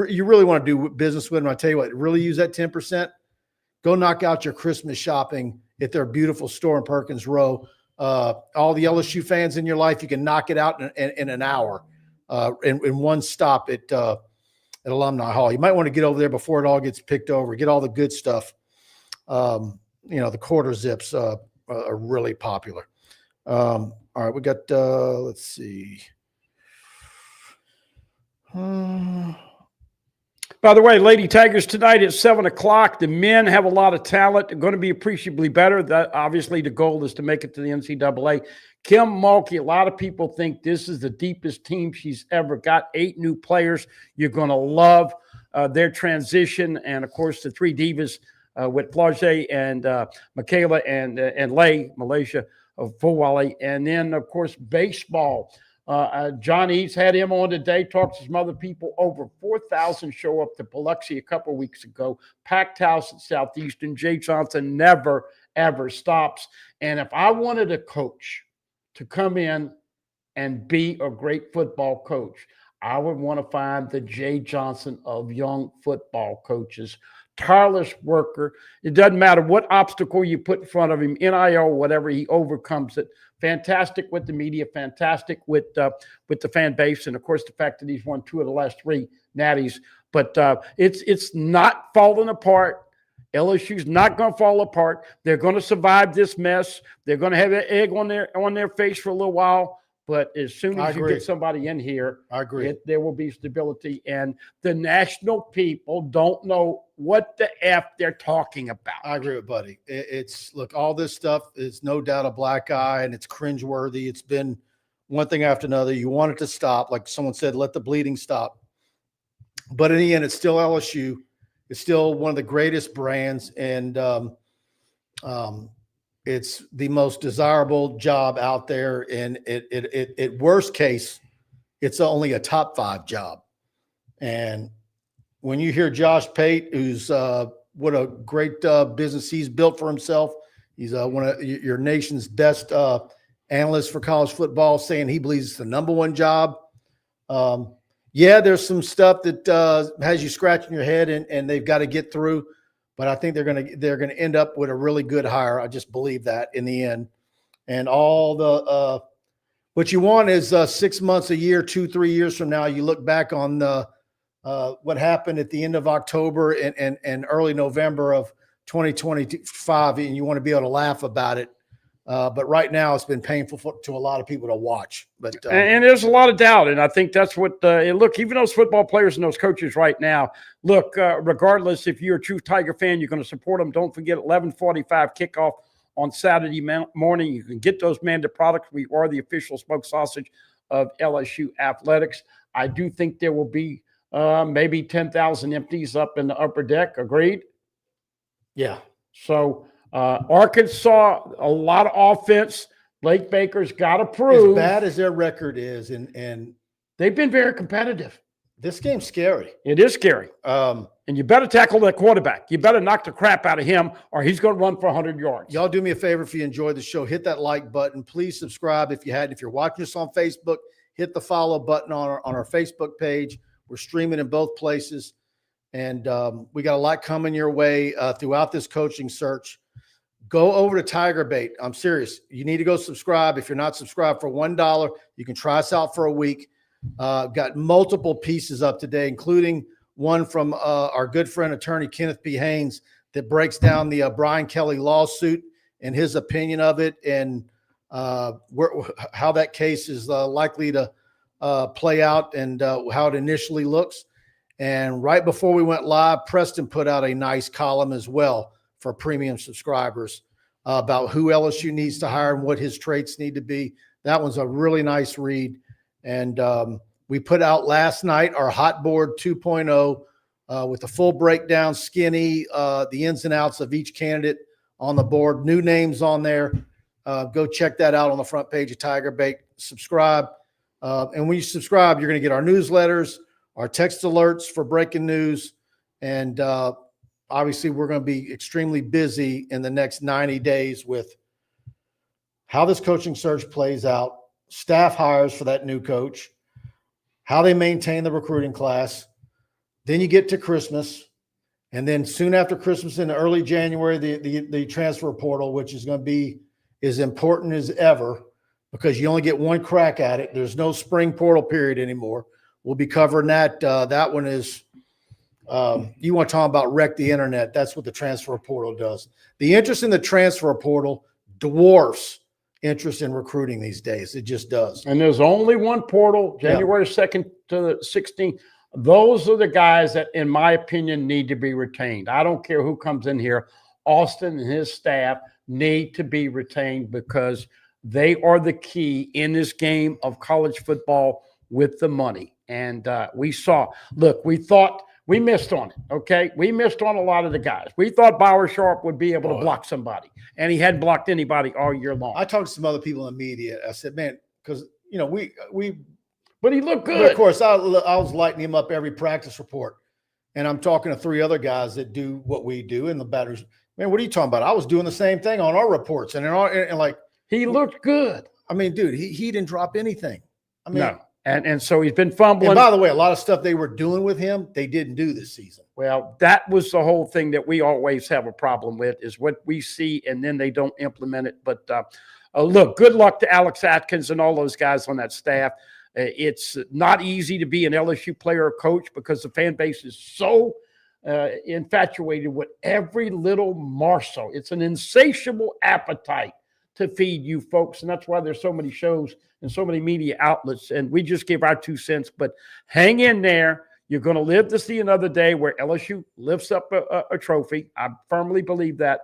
You really want to do business with them. I tell you what, really use that 10%. Go knock out your Christmas shopping at their beautiful store in Perkins Row. All the LSU fans in your life, you can knock it out in an hour in one stop at Alumni Hall. You might want to get over there before it all gets picked over. Get all the good stuff. The quarter zips are really popular. All right, we got, let's see. By the way, Lady Tigers tonight at 7 o'clock. The men have a lot of talent. They're going to be appreciably better. That obviously the goal is to make it to the NCAA. Kim Mulkey, a lot of people think this is the deepest team she's ever got. 8 new players. You're going to love their transition. And, of course, the 3 divas with Flage and Michaela and Lay, Malaysia of Fowali. And then, of course, baseball. John Eads had him on today, talked to some other people. Over 4,000 show up to Biloxi a couple of weeks ago. Packed house at Southeastern. Jay Johnson never, ever stops. And if I wanted a coach to come in and be a great football coach, I would want to find the Jay Johnson of young football coaches. Tireless worker. It doesn't matter what obstacle you put in front of him, NIL, whatever, he overcomes it. Fantastic with the media, fantastic with the fan base, and of course the fact that he's won 2 of the last 3 natties. But it's not falling apart. LSU's not going to fall apart. They're going to survive this mess. They're going to have an egg on their face for a little while. But as soon as you get somebody in here, I agree. There will be stability. And the national people don't know what the F they're talking about. I agree with Buddy. Look, all this stuff is no doubt a black eye, and it's cringeworthy. It's been one thing after another. You want it to stop. Like someone said, let the bleeding stop. But in the end, it's still LSU. It's still one of the greatest brands, and it's the most desirable job out there. And at worst case, it's only a top 5 job. And when you hear Josh Pate, who's what a great business he's built for himself, he's one of your nation's best analysts for college football, saying he believes it's the #1 job. Yeah, there's some stuff that has you scratching your head, and they've got to get through. But I think they're gonna end up with a really good hire. I just believe that in the end. And all the what you want is 6 months, a year, 2-3 years from now, you look back on what happened at the end of October and early November of 2025, and you want to be able to laugh about it. But right now, it's been painful to a lot of people to watch. But and there's a lot of doubt, and I think that's what. Look, even those football players and those coaches right now. Look, regardless if you're a true Tiger fan, you're going to support them. Don't forget 11:45 kickoff on Saturday morning. You can get those Manda products. We are the official smoked sausage of LSU athletics. I do think there will be maybe 10,000 empties up in the upper deck. Agreed? Yeah. So. Arkansas, a lot of offense. Blake Baker's got to prove. As bad as their record is, and they've been very competitive. This game's scary. It is scary. And you better tackle that quarterback. You better knock the crap out of him, or he's going to run for 100 yards. Y'all do me a favor if you enjoyed the show. Hit that like button. Please subscribe if you hadn't. If you're watching us on Facebook, hit the follow button on our Facebook page. We're streaming in both places. And we got a lot coming your way throughout this coaching search. Go over to TigerBait. I'm serious. You need to go subscribe. If you're not subscribed, for $1, you can try us out for a week. Got multiple pieces up today, including one from our good friend, attorney Kenneth P. Haynes, that breaks down the Brian Kelly lawsuit and his opinion of it, and how that case is likely to play out, and how it initially looks. And right before we went live, Preston put out a nice column as well for premium subscribers about who LSU needs to hire and what his traits need to be. That one's a really nice read. And we put out last night our Hot Board 2.0 with the full breakdown, skinny, the ins and outs of each candidate on the board, new names on there. Go check that out on the front page of TigerBait. Subscribe. And when you subscribe, you're going to get our newsletters, our text alerts for breaking news. And obviously, we're going to be extremely busy in the next 90 days with how this coaching search plays out, staff hires for that new coach, how they maintain the recruiting class. Then you get to Christmas. And then soon after Christmas in early January, the transfer portal, which is going to be as important as ever because you only get one crack at it. There's no spring portal period anymore. We'll be covering that. That one is, you want to talk about wreck the internet. That's what the transfer portal does. The interest in the transfer portal dwarfs interest in recruiting these days. It just does. And there's only one portal, January 2nd to the 16th. Those are the guys that, in my opinion, need to be retained. I don't care who comes in here. Austin and his staff need to be retained because they are the key in this game of college football with the money. And we thought we missed on it, okay? We missed on a lot of the guys. We thought Bauer Sharp would be able to block somebody, and he hadn't blocked anybody all year long. I talked to some other people in the media. I said, man, because, but he looked good. But of course, I was lighting him up every practice report. And I'm talking to 3 other guys that do what we do in the batters. Man, what are you talking about? I was doing the same thing on our reports. And he looked good. I mean, dude, he didn't drop anything. I mean, no. And so he's been fumbling. And by the way, a lot of stuff they were doing with him, they didn't do this season. Well, that was the whole thing that we always have a problem with is what we see, and then they don't implement it. But look, good luck to Alex Atkins and all those guys on that staff. It's not easy to be an LSU player or coach because the fan base is so infatuated with every little morsel. It's an insatiable appetite to feed you folks, and that's why there's so many shows and so many media outlets, and we just give our 2 cents. But hang in there. You're going to live to see another day where LSU lifts up a trophy. I firmly believe that,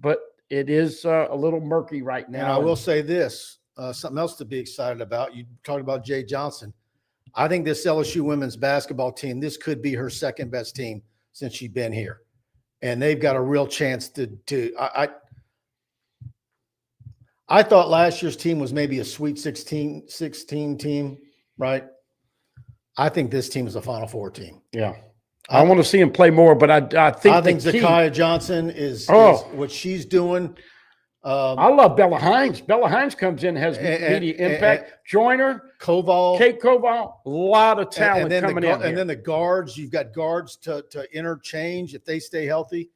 but it is a little murky right now. And I will say this, something else to be excited about. You talked about Jay Johnson. I think this LSU women's basketball team, this could be her second best team since she's been here. And they've got a real chance I thought last year's team was maybe a Sweet 16 team, right? I think this team is a Final Four team. Yeah. I want to see him play more, but I think Zakiya Johnson is what she's doing. I love Bella Hines. Bella Hines comes in, has media impact. Joyner, Kate Koval, a lot of talent coming in. And then the guards, you've got guards to interchange if they stay healthy.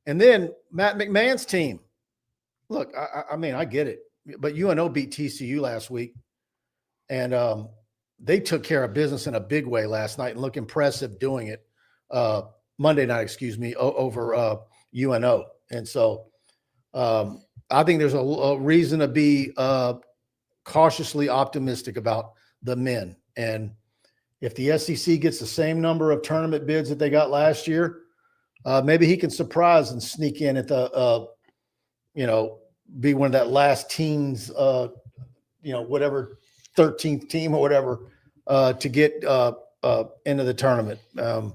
And then Matt McMahon's team. Look, I mean, I get it, but UNO beat TCU last week, and they took care of business in a big way last night and look impressive doing it. Monday night, over UNO. And so I think there's a reason to be cautiously optimistic about the men. And if the SEC gets the same number of tournament bids that they got last year, maybe he can surprise and sneak in at the be one of that last teams, whatever 13th team or whatever, to get into the tournament. But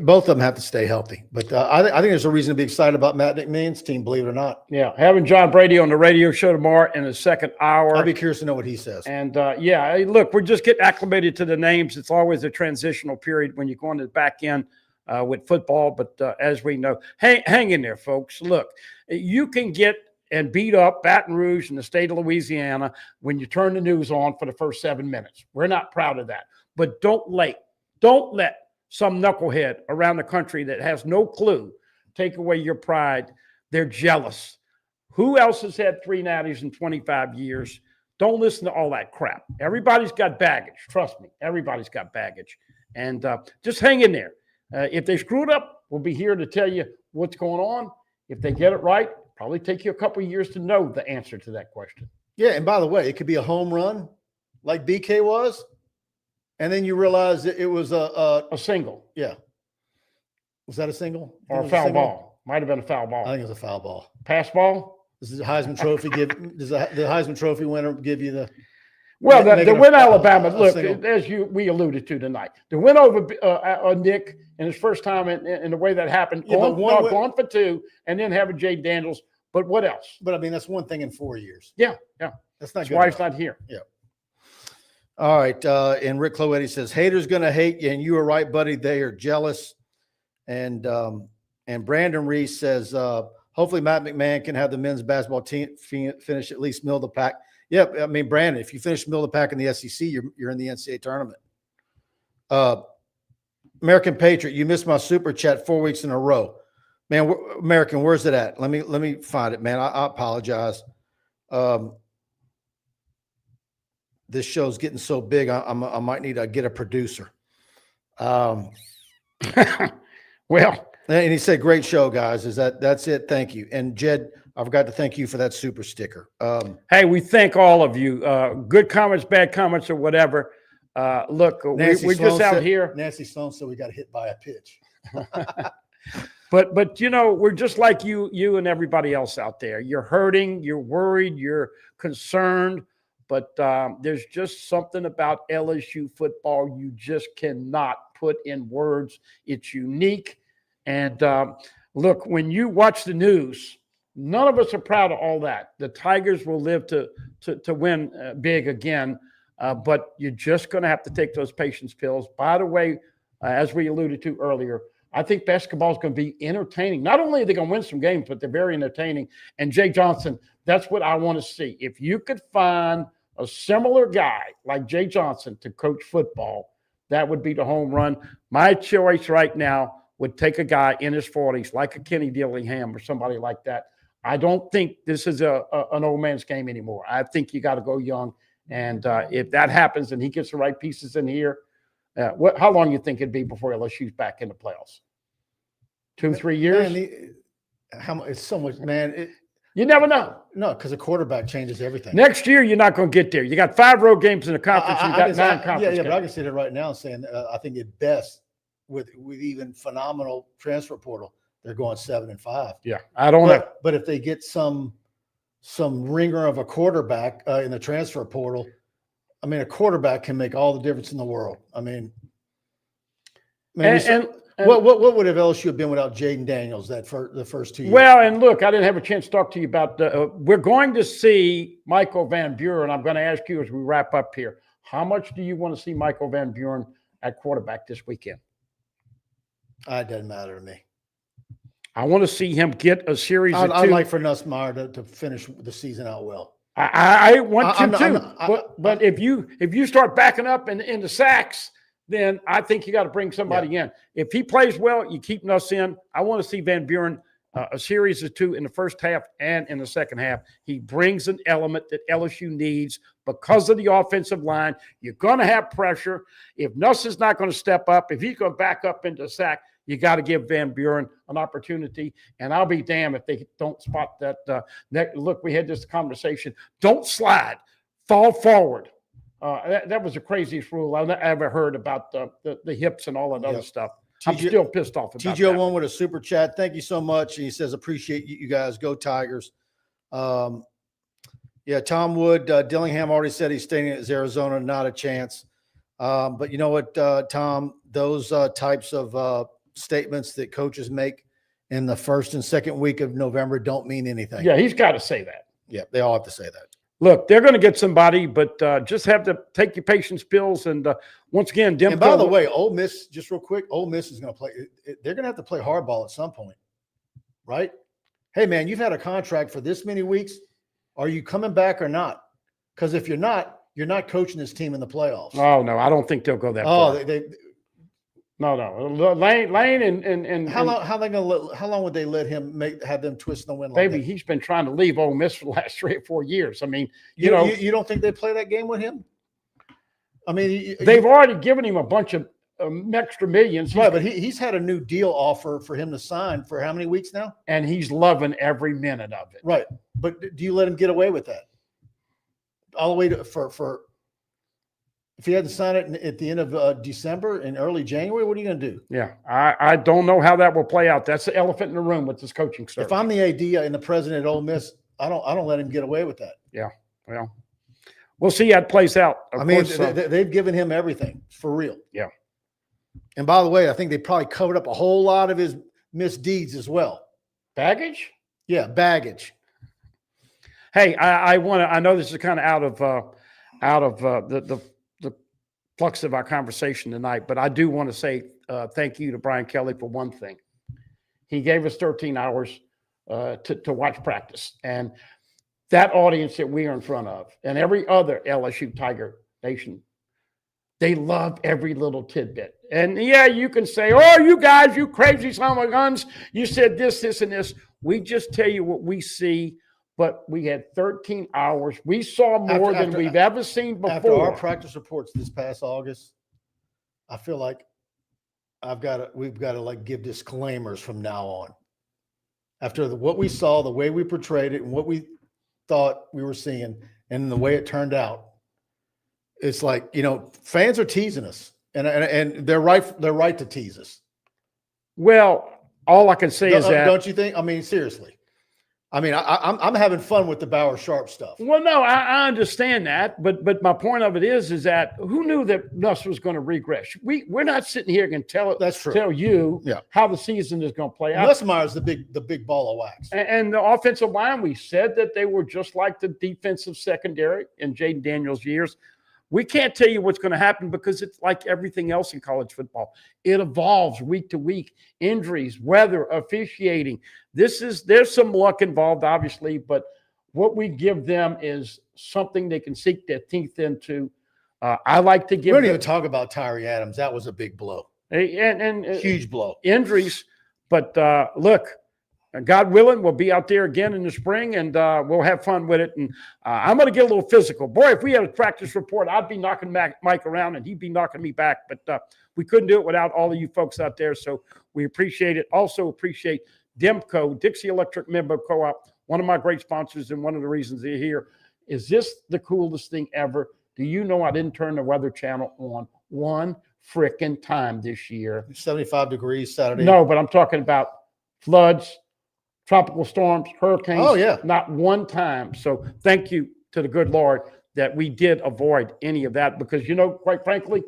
both of them have to stay healthy. But I think there's a reason to be excited about Matt McMahon's team, believe it or not. Yeah, having John Brady on the radio show tomorrow in the second hour. I'll be curious to know what he says. And, look, we're just getting acclimated to the names. It's always a transitional period when you go into the back end with football. But as we know, hang in there, folks. Look, you can get and beat up Baton Rouge in the state of Louisiana when you turn the news on for the first 7 minutes. We're not proud of that. But don't let some knucklehead around the country that has no clue take away your pride. They're jealous. Who else has had 3 natties in 25 years? Don't listen to all that crap. Everybody's got baggage. Trust me, everybody's got baggage. And just hang in there. If they screw it up, we'll be here to tell you what's going on. If they get it right, probably take you a couple of years to know the answer to that question. Yeah, and by the way, it could be a home run like BK was, and then you realize that it was a single. Yeah. Was that a single? Or a foul ball. Might have been a foul ball. I think it was a foul ball. Pass ball? This is a Heisman Trophy. Does the Heisman Trophy winner give you the? Well, the win Alabama, look, as we alluded to tonight, the win over Nick in his first time in the way that happened, going for 2, and then having Jay Daniels. But what else? But I mean, that's one thing in 4 years. Yeah. That's not that's good why enough. he's not here. Yeah. All right. And Rick Cloetti says, haters going to hate you. And you were right, buddy. They are jealous. And Brandon Reese says, hopefully Matt McMahon can have the men's basketball team finish at least middle of the pack. Yeah, I mean, Brandon, if you finish middle of the pack in the SEC, you're in the NCAA tournament. American Patriot, you missed my super chat 4 weeks in a row. Man, American, where's it at? Let me find it, man. I apologize. This show's getting so big, I might need to get a producer. Well, and he said, great show, guys. That's it? Thank you. And Jed, I forgot to thank you for that super sticker. Hey, we thank all of you. Good comments, bad comments, or whatever. Look, we're just out here. Nancy Sloan said we got hit by a pitch. But we're just like you and everybody else out there. You're hurting, you're worried, you're concerned, but there's just something about LSU football you just cannot put in words. It's unique. And look, when you watch the news, none of us are proud of all that. The Tigers will live to win big again, but you're just going to have to take those patience pills. By the way, as we alluded to earlier, I think basketball is going to be entertaining. Not only are they going to win some games, but they're very entertaining. And Jay Johnson, that's what I want to see. If you could find a similar guy like Jay Johnson to coach football, that would be the home run. My choice right now would take a guy in his 40s, like a Kenny Dillingham or somebody like that. I don't think this is an old man's game anymore. I think you got to go young. And if that happens and he gets the right pieces in here, how long do you think it'd be before LSU's back in the playoffs? 2-3 years? Man, it's so much, man. You never know. No, because a quarterback changes everything. Next year, you're not going to get there. You got 5 road games in the conference. You got 9 conference games. Yeah, but I can sit here right now saying I think at best, with even phenomenal transfer portal, they're going 7-5. Yeah, I don't know. But if they get some ringer of a quarterback in the transfer portal, I mean, a quarterback can make all the difference in the world. I mean, what would have LSU have been without Jaden Daniels the first 2 years? Well, and look, I didn't have a chance to talk to you about we're going to see Michael Van Buren. I'm going to ask you as we wrap up here, how much do you want to see Michael Van Buren at quarterback this weekend? It doesn't matter to me. I want to see him get a series of 2. I'd like for Nussmeier to finish the season out well. I want him to. But if you start backing up in the sacks, then I think you got to bring somebody in. If he plays well, you keep Nuss in. I want to see Van Buren a series of 2 in the first half and in the second half. He brings an element that LSU needs because of the offensive line. You're going to have pressure. If Nuss is not going to step up, if he's going to back up into the sack, you got to give Van Buren an opportunity. And I'll be damned if they don't spot that. Look, we had this conversation. Don't slide. Fall forward. That was the craziest rule I've ever heard about the hips and all that other stuff. I'm still pissed off about that. TJ1 with a super chat. Thank you so much. And he says, appreciate you guys. Go Tigers. Tom Wood, Dillingham already said he's staying at Arizona. Not a chance. But you know what, Tom, those types of statements that coaches make in the first and second week of November don't mean anything. Yeah, he's got to say that. Yeah, they all have to say that. Look, they're going to get somebody, but just have to take your patience pills. And once again, and by the way, Ole Miss, just real quick, Ole Miss is going to play. They're going to have to play hardball at some point, right? Hey, man, you've had a contract for this many weeks. Are you coming back or not? Because if you're not coaching this team in the playoffs. Oh, no, I don't think they'll go that far. No. Lane and how long would they let him have them twist the wind? Baby, he's been trying to leave Ole Miss for the last 3 or 4 years. I mean, you don't think they play that game with him? I mean, they've already given him a bunch of extra millions. Right, but he's had a new deal offer for him to sign for how many weeks now? And he's loving every minute of it. Right, but do you let him get away with that? All the way to for if he had to sign it at the end of December and early January, what are you going to do? Yeah, I don't know how that will play out. That's the elephant in the room with this coaching search. If I'm the AD and the president at Ole Miss, I don't let him get away with that. Yeah, well, we'll see how it plays out. I mean, they've given him everything for real. Yeah. And by the way, I think they probably covered up a whole lot of his misdeeds as well. Baggage? Yeah, baggage. Hey, I want to. I know this is kind of out of the flux of our conversation tonight, but I do want to say thank you to Brian Kelly for one thing. He gave us 13 hours to watch practice, and that audience that we are in front of, and every other LSU Tiger Nation, they love every little tidbit. And yeah, you can say, "Oh, you guys, you crazy son of a guns! You said this, this, and this." We just tell you what we see. But we had 13 hours. We saw more than we've ever seen before. After our practice reports this past August, I feel like we've got to like give disclaimers from now on. After what we saw, the way we portrayed it, and what we thought we were seeing, and the way it turned out, it's like, fans are teasing us, and they're right. They're right to tease us. Well, all I can say is that, don't you think? I mean, seriously. I mean, I'm having fun with the Bauer Sharp stuff. Well, no, I understand that, but my point of it is that who knew that Nuss was going to regress? We're not sitting here and tell you how the season is going to play out. Nussmeier's the big ball of wax. And the offensive line, we said that they were just like the defensive secondary in Jaden Daniels' years. We can't tell you what's going to happen because it's like everything else in college football. It evolves week to week. Injuries, weather, officiating. There's some luck involved, obviously, but what we give them is something they can sink their teeth into. I like to give. We don't even talk about Tyree Adams. That was a big blow. And huge blow. Injuries, but look. God willing, we'll be out there again in the spring, and we'll have fun with it. And I'm going to get a little physical. Boy, if we had a practice report, I'd be knocking Mike around, and he'd be knocking me back. But we couldn't do it without all of you folks out there, so we appreciate it. Also appreciate Demco, Dixie Electric Member Co-op, one of my great sponsors, and one of the reasons they're here. Is this the coolest thing ever? Do you know I didn't turn the Weather Channel on one frickin' time this year? 75 degrees Saturday. No, but I'm talking about floods, tropical storms, hurricanes. Oh, yeah. Not one time. So thank you to the good Lord that we did avoid any of that because, quite frankly,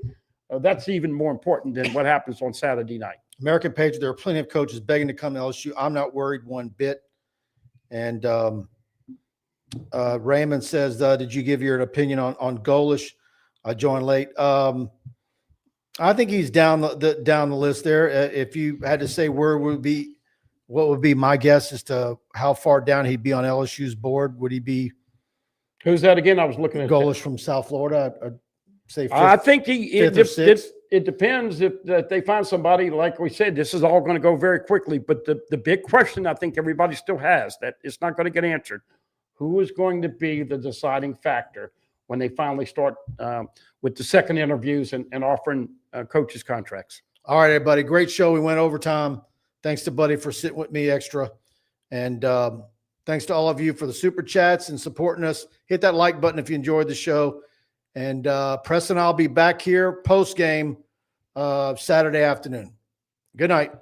that's even more important than what happens on Saturday night. American Patriot, there are plenty of coaches begging to come to LSU. I'm not worried one bit. And Raymond says, did you give your opinion on Golish? I joined late. I think he's down the list there. If you had to say what would be my guess as to how far down he'd be on LSU's board? Would he be? Who's that again? I was looking at Golish from South Florida. I'd say fifth, I think it depends if they find somebody. Like we said, this is all going to go very quickly. But the big question I think everybody still has that it's not going to get answered: who is going to be the deciding factor when they finally start with the second interviews and offering coaches contracts? All right, everybody, great show. We went overtime. Thanks to Buddy for sitting with me extra. And thanks to all of you for the super chats and supporting us. Hit that like button if you enjoyed the show. And Preston, I'll be back here post-game Saturday afternoon. Good night.